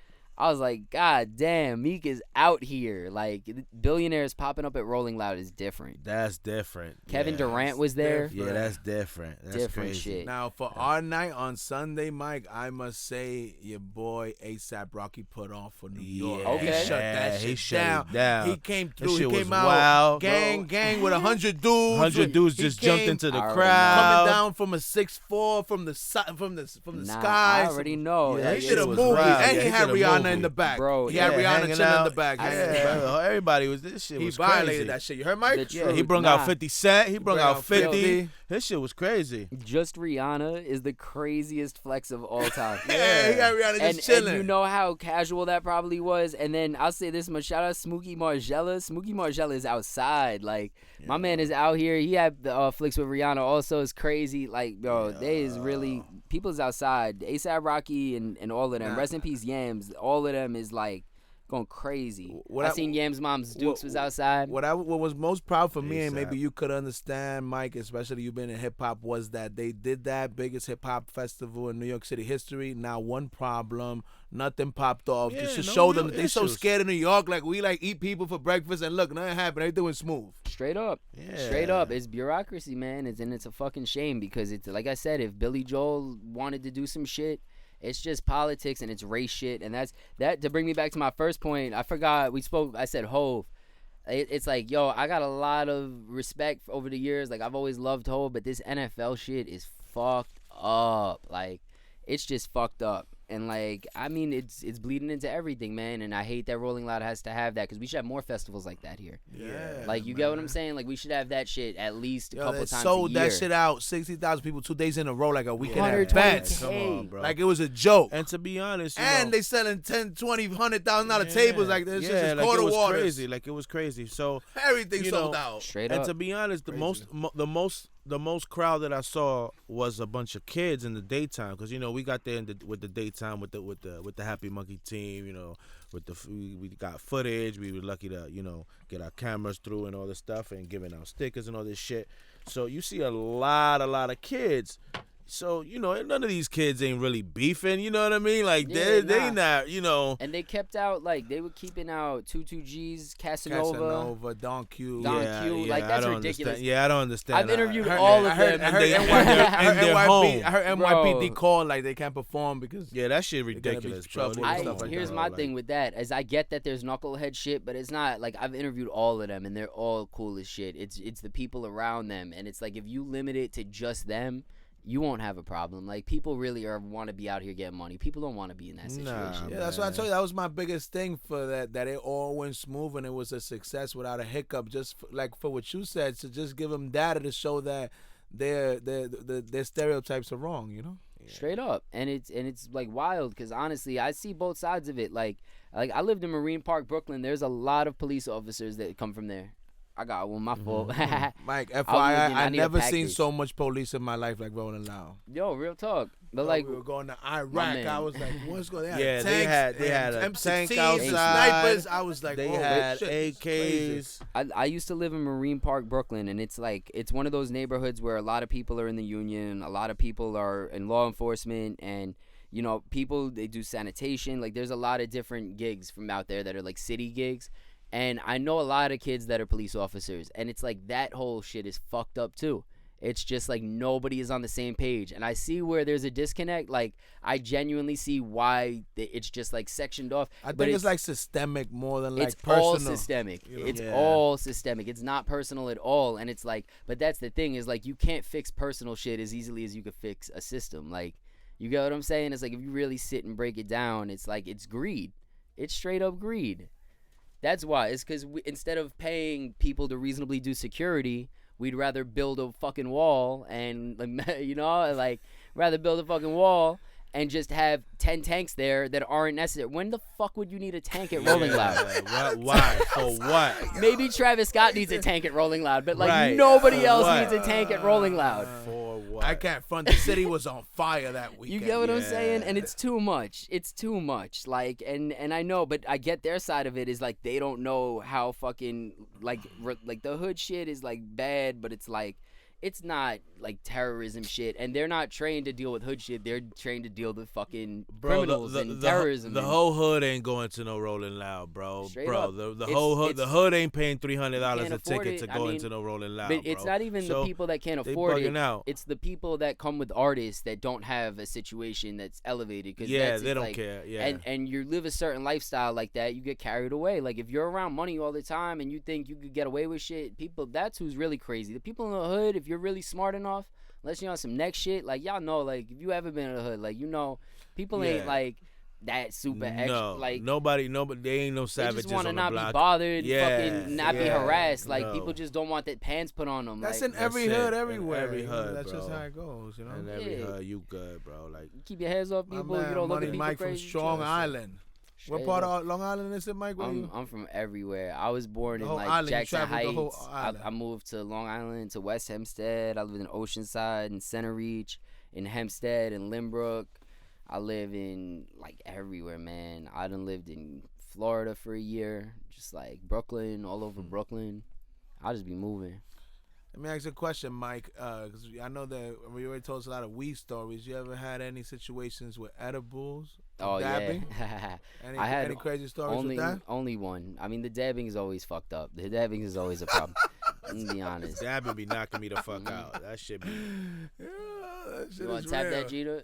I was like, God damn, Meek is out here. Like, billionaires popping up at Rolling Loud is different. That's different. Kevin yeah. Durant was there. Yeah, that's different. That's Different crazy. shit. Now, for our night on Sunday, Mike, I must say your boy A$AP Rocky put on for New York. Yeah, Okay. He shut that he shit shut down. it down. He came That through. He shit came was out wild, gang bro. with 100 dudes. 100 dudes He just came jumped into the I already crowd. coming down from a 6'4" from the Nah, sky. I already know. Yeah, Like, that He shit did a was movie, wild. and Yeah, he he had did a Rihanna movie. in the back. Bro, he had Yeah, Rihanna hanging chilling in out. the back. Yeah, everybody was. This shit He was violated crazy. that shit. You heard, Mike? The Yeah, he truth, brung nah. out 50 Cent. He brung brought out out 50. 50. His shit was crazy. Just Rihanna is the craziest flex of all time. Yeah, he got Rihanna just And chilling. you know how casual that probably was. And then I'll say this much: shout out Smokey Margella. Smokey Margella is outside. Like, my man is out here. He had the flicks with Rihanna. Also, is crazy. Like, bro, they is really people's outside. A$AP Rocky and all of them. Rest in peace, Yams. All of them is like going crazy. I seen Yams' mom's Dukes was outside. What was most proud for me, and A$AP. maybe you could understand, Mike, especially you been in hip hop, was that they did that biggest hip hop festival in New York City history. Now one problem, nothing popped off. Yeah, Just to no show real them that they so issues. scared of New York, like we like eat people for breakfast, and look, nothing happened. Everything was smooth. Straight up. Yeah. Straight up. It's bureaucracy, man. It's a fucking shame because it's like I said, if Billy Joel wanted to do some shit, it's just politics and it's race shit. And that's that to bring me back to my first point. I forgot I said Hove. It's like, yo, I got a lot of respect over the years. Like, I've always loved Hove, but this NFL shit is fucked up. Like, it's just fucked up. And like, I mean, it's bleeding into everything, man. And I hate that Rolling Loud has to have that because we should have more festivals like that here. Yeah. Like, you get what I'm saying? Like, we should have that shit at least a couple times sold a year. that shit out, 60,000 people 2 days in a row, like a weekend 120K. advance. Come on, bro. Like it was a joke. And to be honest, They selling $10, $20, $100,000 tables like this. Yeah, Just like it was waters. crazy. Like it was crazy. So Everything you sold know, out. Straight and up. to be honest, the most crowd that I saw was a bunch of kids in the daytime, because we got there with the daytime with the HappyMunkey team. We got footage. We were lucky to get our cameras through and all this stuff and giving out stickers and all this shit. So you see a lot of kids. So, none of these kids ain't really beefing, you know what I mean? Like, Yeah, they not, And they kept out, like, they were keeping out 22G's, Casanova, Don Q. Don Q. Like, that's ridiculous. Yeah, I don't understand. I've interviewed I all of heard them. NYPD. I heard Bro. NYPD called like they can't perform because Yeah, that shit gonna be ridiculous, trouble bro. and stuff like Here's that. my thing with that, is I get that there's knucklehead shit, but it's not, like, I've interviewed all of them, and they're all cool as shit. It's the people around them, and it's like, if you limit it to just them, you won't have a problem. Like, people really want to be out here getting money. People don't want to be in that situation. Yeah, that's what I told you. That was my biggest thing for that it all went smooth and it was a success without a hiccup. Just like for what you said, to just give them data to show that their stereotypes are wrong. Straight up. And it's like wild, because honestly, I see both sides of it. Like I lived in Marine Park, Brooklyn. There's a lot of police officers that come from there. I got one, my fault. Mike, I FYI, I need a never seen package. so much police in my life like Rolling Loud. Yo, real talk. But Yo, like, we were going to my Iraq. man. I was like, what's going on? Yeah, they had a tank M16s, outside. snipers. I was like, They oh, had shit, this is crazy. AKs. I used to live in Marine Park, Brooklyn, and it's like, it's one of those neighborhoods where a lot of people are in the union, a lot of people are in law enforcement, and people, they do sanitation. Like, there's a lot of different gigs from out there that are like city gigs. And I know a lot of kids that are police officers, and it's like that whole shit is fucked up too. It's just like nobody is on the same page, and I see where there's a disconnect. Like, I genuinely see why it's just like sectioned off. I think it's like systemic more than like it's personal. all systemic. It's all systemic. It's not personal at all. And it's like, but that's the thing, is like, you can't fix personal shit as easily as you could fix a system. Like, you get what I'm saying? It's like, if you really sit and break it down, it's like, it's greed. It's straight up greed. That's why. It's because instead of paying people to reasonably do security, we'd rather build a fucking wall and, rather build a fucking wall and just have 10 tanks there that aren't necessary. When the fuck would you need a tank at Rolling Loud? Why? For what? Maybe Travis Scott needs a tank at Rolling Loud, but Right. nobody else What? needs a tank at Rolling Loud. For what? I can't front. The city was on fire that You weekend. get what I'm saying? And it's too much. It's too much. Like, and I know, but I get their side of it is like, they don't know how fucking like the hood shit is like bad, but it's like, it's not like terrorism shit, and they're not trained to deal with hood shit. They're trained to deal with fucking criminals and terrorism. The whole hood ain't going to no Rolling Loud, bro. Straight up. The whole hood, the hood ain't paying $300 a ticket to I go mean, into no Rolling Loud. But it's bro. not even So the people that can't they afford it. bugging out. It's the people that come with artists that don't have a situation that's elevated. Cause Yeah, they don't like, care. Yeah. And you live a certain lifestyle like that, you get carried away. Like, if you're around money all the time and you think you could get away with shit, that's who's really crazy. The people in the hood, if you're really smart enough, unless you're on some next shit, like, y'all know, like, if you ever been in the hood, like, people ain't like that super extra. Like, nobody, they ain't no savages they just want to on the not block. be bothered, Yeah, fucking not be yeah, harassed. Like, no. people just don't want that pants put on them. That's like, in every That's hood, it. everywhere. Every hood, That's bro. just how it goes, In every Yeah. hood, you good, bro. Like, keep your hands off My people. man, You don't look Money at people Mike from crazy. Strong Trust. Island. What Straight part up. of Long Island is it, Mike? Where you? I'm from everywhere. I was born The in whole like island, you Jackson traveled the whole Heights. island. I moved to Long Island, to West Hempstead. I lived in Oceanside and Center Reach, in Hempstead and Limbrook. I live in like everywhere, man. I done lived in Florida for a year, just like Brooklyn, all over Brooklyn. I'll just be moving. Let me ask you a question, Mike, because I know that you already told us a lot of weed stories. You ever had any situations with edibles? Oh dabbing? yeah, I had any crazy stories with that? Only one. I mean, the dabbing is always fucked up. The dabbing is always a problem. Let's be honest. dabbing be knocking me the fuck out. That shit be. Yeah, that shit You want is to tap real. that, Jeter?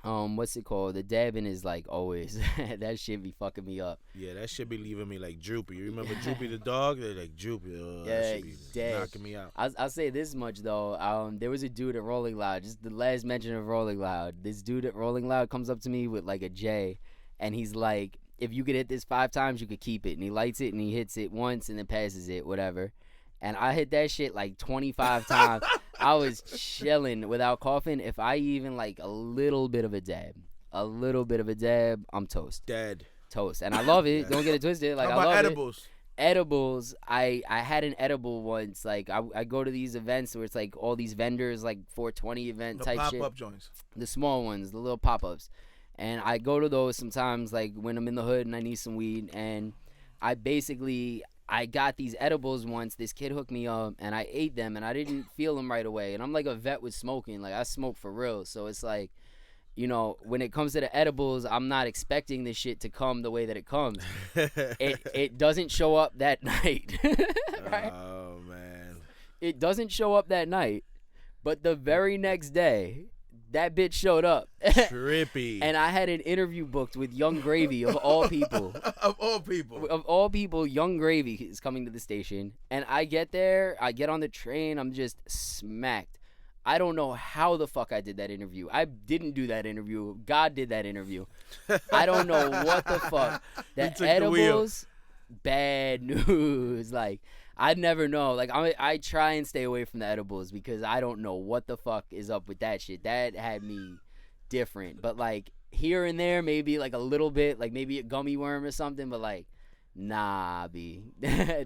What's it called? The dabbing is like always. That shit be fucking me up. Yeah, that shit be leaving me like droopy. You remember Droopy the dog? They're like droopy. Yeah, that shit be dead. knocking me out. I'll say this much though. There was a dude at Rolling Loud. Just the last mention of Rolling Loud. This dude at Rolling Loud comes up to me with like a J, and he's like, "If you could hit this 5 times, you could keep it." And he lights it and he hits it once and then passes it, whatever. And I hit that shit like 25 times. I was chilling without coughing. If I even like a little bit of a dab, I'm toast. Dead. Toast. And I love it. Don't get it twisted. Like, How I about love edibles? it. Edibles, I had an edible once. Like, I go to these events where it's like all these vendors, like 420 event The type shit. pop-up joints. The small ones, the little pop-ups. And I go to those sometimes, like when I'm in the hood and I need some weed. And I got these edibles once. This kid hooked me up, and I ate them, and I didn't feel them right away. And I'm like a vet with smoking. Like, I smoke for real. So it's like, you know, when it comes to the edibles, I'm not expecting this shit to come the way that it comes. It doesn't show up that night. Right? Oh, man. It doesn't show up that night. But the very next day, that bitch showed up. Trippy. And I had an interview booked with Young Gravy, of all people. Of all people. Of all people, Young Gravy is coming to the station. And I get there, I get on the train, I'm just smacked. I don't know how the fuck I did that interview. I didn't do that interview. God did that interview. I don't know what the fuck. The edibles, bad news. Like, I'd never know. Like, I try and stay away from the edibles because I don't know what the fuck is up with that shit. That had me different. But, like, here and there, maybe, like, a little bit. Like, maybe a gummy worm or something. But, like, nah, B. Yeah.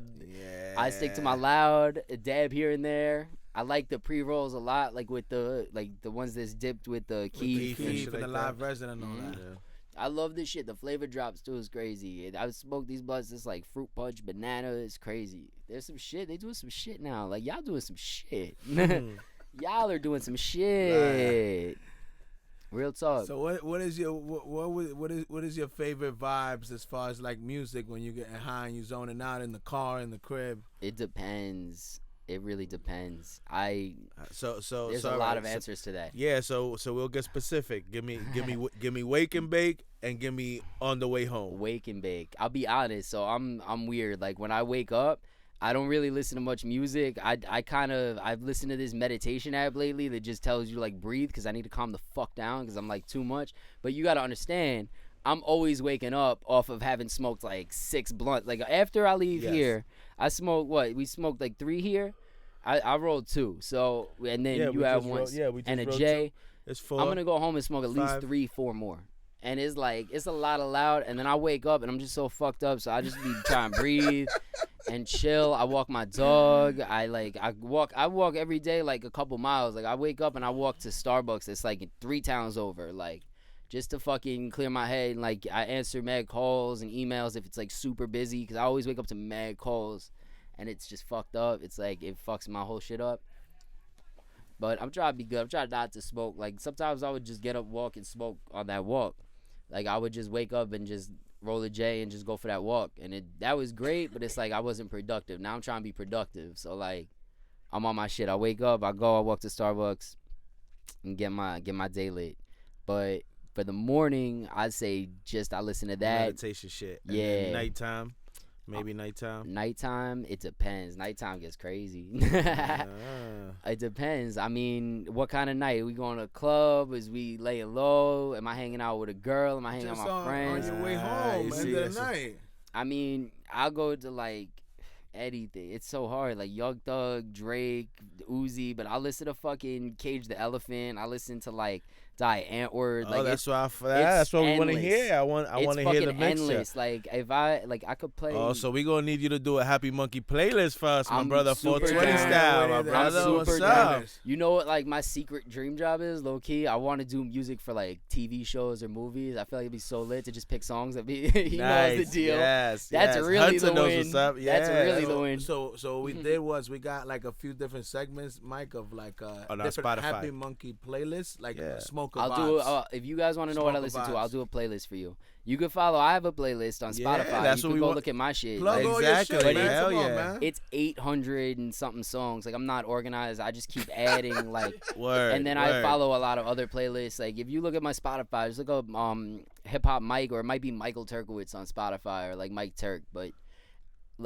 I stick to my loud, a dab here and there. I like the pre-rolls a lot, like with the ones that's dipped with the keef. Keef and the live resin and all that. Yeah. I love this shit. The flavor drops too is crazy. I smoke these blunts. It's like fruit punch, banana. It's crazy. There's some shit. They doing some shit now. Like, y'all doing some shit. Y'all are doing some shit. Real talk. So what is your favorite vibes as far as like music when you getting high and you zoning out in the car, in the crib? It depends. It really depends. There's a lot of answers to that. Yeah, so we'll get specific. Give me wake and bake and give me on the way home. Wake and bake. I'll be honest. So I'm weird. Like, when I wake up, I don't really listen to much music. I've listened to this meditation app lately that just tells you, like, breathe, because I need to calm the fuck down because I'm like too much. But you got to understand, I'm always waking up off of having smoked like 6 blunts. Like, after I leave here, I smoke we smoked like 3 here. I rolled 2. So, and then you have one and a J. It's 4. I'm gonna go home and smoke at least 5. 3-4 more. And it's like, it's a lot of loud. And then I wake up and I'm just so fucked up. So I just be trying to breathe and chill. I walk my dog. I walk every day like a couple miles. Like, I wake up and I walk to Starbucks. It's like 3 towns over. Like, just to fucking clear my head. And, like, I answer mad calls and emails if it's like super busy, because I always wake up to mad calls and it's just fucked up. It's like, it fucks my whole shit up. But I'm trying to be good. I'm trying not to smoke. Like, sometimes I would just get up, walk, and smoke on that walk. Like, I would just wake up and just roll a J and just go for that walk. And that was great, but it's like I wasn't productive. Now I'm trying to be productive. So, like, I'm on my shit. I wake up, I walk to Starbucks and get my day lit. But for the morning, I'd say just I listen to that. Meditation shit. And Yeah. then nighttime. Maybe nighttime. Nighttime, it depends. Nighttime gets crazy. Ah. It depends. I mean, what kind of night? We going to a club? Is we laying low? Am I hanging out with a girl? Am I hanging out with my friends? On your way home, you end see, of the night. I mean, I'll go to, like, anything. It's so hard. Like, Young Thug, Drake, Uzi, but I listen to fucking Cage the Elephant. I listen to, like, Die Antwoord. Like, that's what we want to hear. I want to hear the mixture. Endless. Like, if I could play. Oh, so we gonna need you to do a HappyMunkey playlist for us, my I'm brother. super 420 down. style, my I'm brother. super What's down. up? You know what, like, my secret dream job is, low key? I want to do music for, like, TV shows or movies. I feel like it'd be so lit to just pick songs that be, he knows the deal. Yes, That's yes. really Hunter the knows win. what's up. That's Yeah. really the win. So what we did was we got like a few different segments, Mike, of like On our different Spotify. HappyMunkey playlists, like Yeah. smoke smoker I'll vibes. do if you guys want to know what I Smoker listen to, vibes. I'll do a playlist for you. You can follow. I have a playlist on Yeah, Spotify. that's You what can we go want. look at my shit. Plug Like, all your Exactly, shit, but man. hell Come on, yeah. man. it's 800 and something songs. Like I'm not organized. I just keep adding like. Word. And then I word. follow a lot of other playlists. Like if you look at my Spotify, just look up HipHop Mike, or it might be Michael Turkowitz on Spotify, or like Mike Turk. But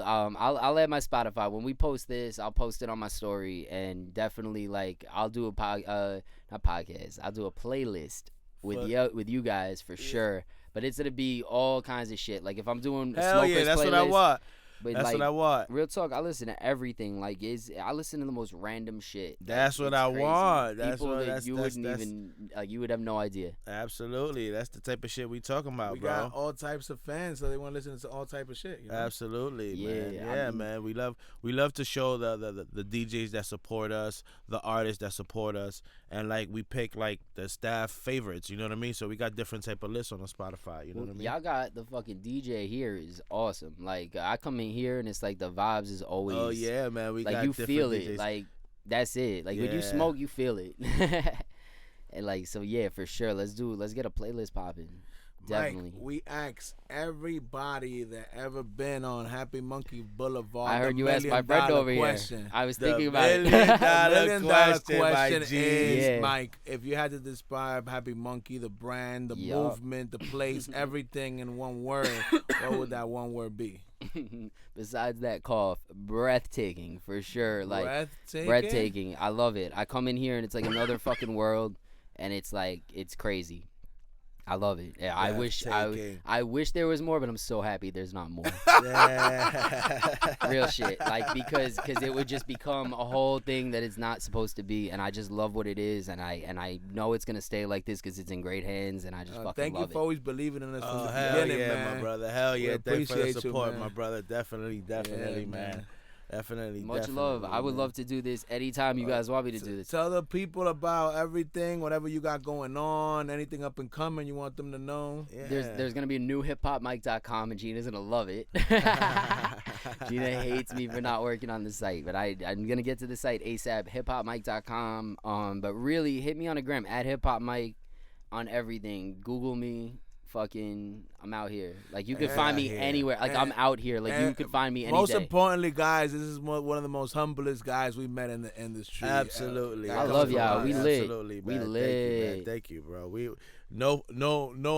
I'll add my Spotify when we post this. I'll post it on my story, and definitely like I'll do a not podcast. I'll do a playlist with you guys for sure. But it's gonna be all kinds of shit. Like if I'm doing a Hell smokers yeah, that's playlist, what I want. but That's like, what I want. real talk, I listen to everything. Like I listen to the most random shit. That's Like, what it's I crazy. want. That's People what that that's, you that's, wouldn't that's, even you would have no idea. Absolutely, that's the type of shit we talking about, We bro. got all types of fans, so they want to listen to all type of shit. You know? Absolutely, man. Yeah, Yeah, I mean- man. We love to show the DJs that support us, the artists that support us, and like we pick like the staff favorites. You know what I mean? So we got different type of lists on the Spotify. You know what I mean? Y'all got the fucking DJ here is awesome. Like I come in here and it's like the vibes is always. Oh yeah, man. We like got you different feel DJs. it. Like that's it. Like when you Yeah. smoke, you feel it. And like so, yeah, for sure. Let's get a playlist popping. Definitely. Mike, we ask everybody that ever been on Happy Monkey Boulevard. I heard the you asked my $1 friend million over question. here. I was The thinking about it. $1 million $1 million question, my G. is, Yeah. Mike, if you had to describe Happy Monkey, the brand, the Yup. movement, the place, everything in one word, what would that one word be? Besides that cough, breathtaking for sure. Like Breathtaking? breathtaking. I love it. I come in here and it's like another fucking world, and it's like it's crazy. I love it. Yeah, Breathtaking. I wish there was more, but I'm so happy there's not more. Yeah. Real shit. Like because it would just become a whole thing that it's not supposed to be, and I just love what it is, and I know it's gonna stay like this because it's in great hands, and I just fucking Thank you love for it. always believing in us from Oh the hell beginning, yeah, man. my brother. Hell yeah. Thanks for the appreciate you, support, man. my brother. Definitely, Yeah, man. Definitely. Much definitely, love. I would man. love to do this anytime you guys want me to do this. Tell the people about everything, whatever you got going on, anything up and coming you want them to know. Yeah. There's gonna be a new hiphopmike.com, and Gina's gonna love it. Gina hates me for not working on the site, but I'm gonna get to the site ASAP. hiphopmike.com. But really hit me on the gram at hiphopmike on everything. Google me. Fucking, I'm out here. Like you could find me here. anywhere. Like I'm out here. Like you could find me any Most day. importantly, guys, this is one of the most humblest guys we met in the industry. Absolutely. I love y'all. We lit. Absolutely, We man. Thank you, lit. man. Thank you, bro. We no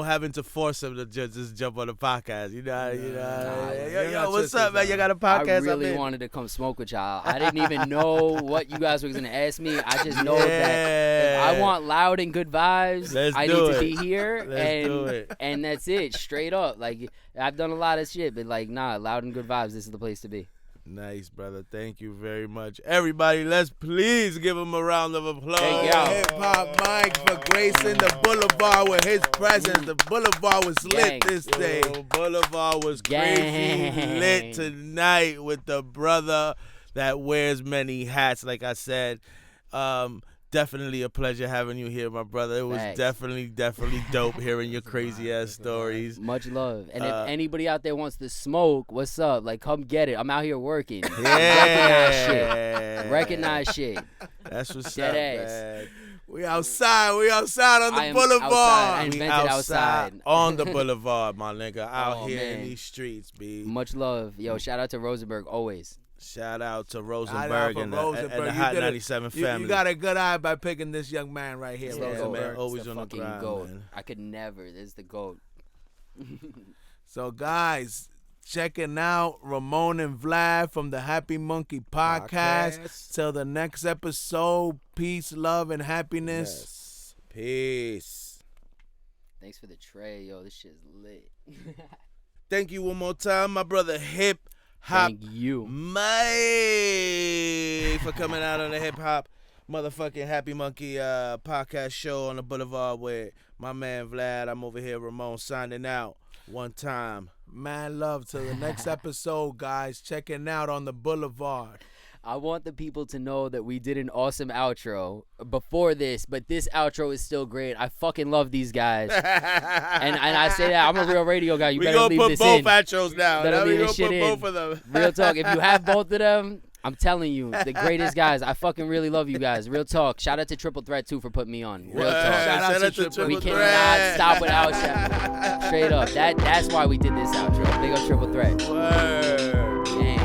having to force him to just jump on the podcast. You know. you're Yo, not what's up, sisters, man? You got a I podcast? really I'm in. wanted to come smoke with y'all. I didn't even know what you guys were gonna ask me. I just know that if I want loud and good vibes, Let's I do need to it. be here, Let's do it. and that's it, straight up. Like I've done a lot of shit, but like nah, loud and good vibes. This is the place to be. Nice, brother. Thank you very much. Everybody, let's please give him a round of applause. Thank y'all. Hip-Hop Mike for gracing the boulevard with his presence. The boulevard was lit Gang. this day. Yo, Boulevard was crazy Gang. lit tonight with the brother that wears many hats, like I said. Definitely a pleasure having you here, my brother. It was Thanks. definitely dope hearing your crazy ass stories. Much love. And if anybody out there wants to smoke, what's up? Like come get it. I'm out here working. Yeah. Recognize shit. That's what's Dead up, ass. man. We outside on I the am boulevard. outside. I We invented outside. on the boulevard, my nigga. Out Oh, here in man. these streets, B. Much love. Yo, shout out to Rosenberg always. Shout out to Shout out Rosenberg for and the Rosenberg. You Hot did it. 97 You family. got a good eye by picking this young man right here, It's Yeah, the man. GOAT. Rosenberg. Always It's the on the fucking grind, GOAT. man. I could never. This is the GOAT. So, guys, checking out Ramon and Vlad from the Happy Monkey Podcast. Till the next episode, peace, love, and happiness. Yes. Peace. Thanks for the tray, yo. This shit's lit. Thank you one more time, my brother HipHop Thank you. Mike, for coming out on the Hip Hop motherfucking Happy Monkey podcast show on the Boulevard with my man Vlad. I'm over here, Ramon, signing out one time. Man, love. Till the next episode, guys. Checking out on the Boulevard. I want the people to know that we did an awesome outro before this, but this outro is still great. I fucking love these guys. and I say that. I'm a real radio guy. You We better gonna leave put this both in. outros now. Better Now we leave gonna this shit put in. both of them. Real talk. If you have both of them, I'm telling you, the greatest guys. I fucking really love you guys. Real talk. Shout out to Triple Threat too for putting me on. Real talk. Shout out to Triple We Threat. cannot stop without shout. Straight up. That's why we did this outro. Big up Triple Threat. Word. Dang.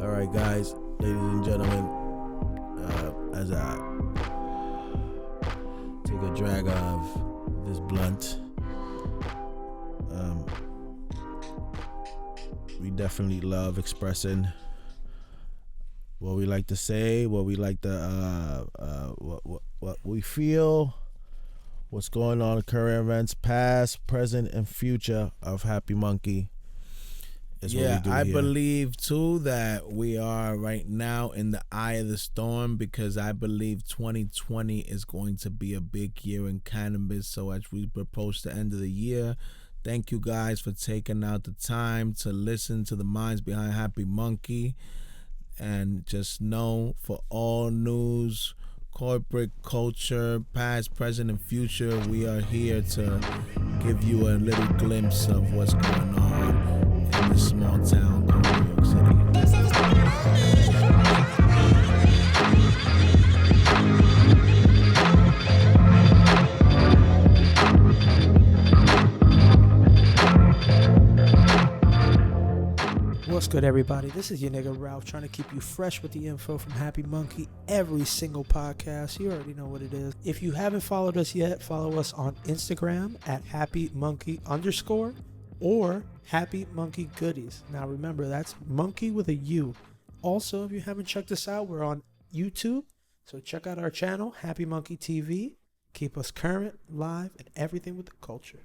All right, guys, ladies and gentlemen, as I take a drag of this blunt, we definitely love expressing what we like to say, what we like to, what we feel, what's going on, current events, past, present, and future of Happy Monkey. Yeah, I believe too that we are right now in the eye of the storm, because I believe 2020 is going to be a big year in cannabis. So as we approach the end of the year, thank you guys for taking out the time to listen to the minds behind Happy Monkey. And just know, for all news, corporate culture, past, present, and future, we are here to give you a little glimpse of what's going on in this small town called New York City. What's good, everybody? This is your nigga Ralph, trying to keep you fresh with the info from Happy Monkey every single podcast. You already know what it is. If you haven't followed us yet, follow us on Instagram at HappyMunkey_ or Happy Monkey Goodies. Now remember, that's monkey with a U. Also, if you haven't checked us out, we're on YouTube, so check out our channel, Happy Monkey TV. Keep us current, live, and everything with the culture.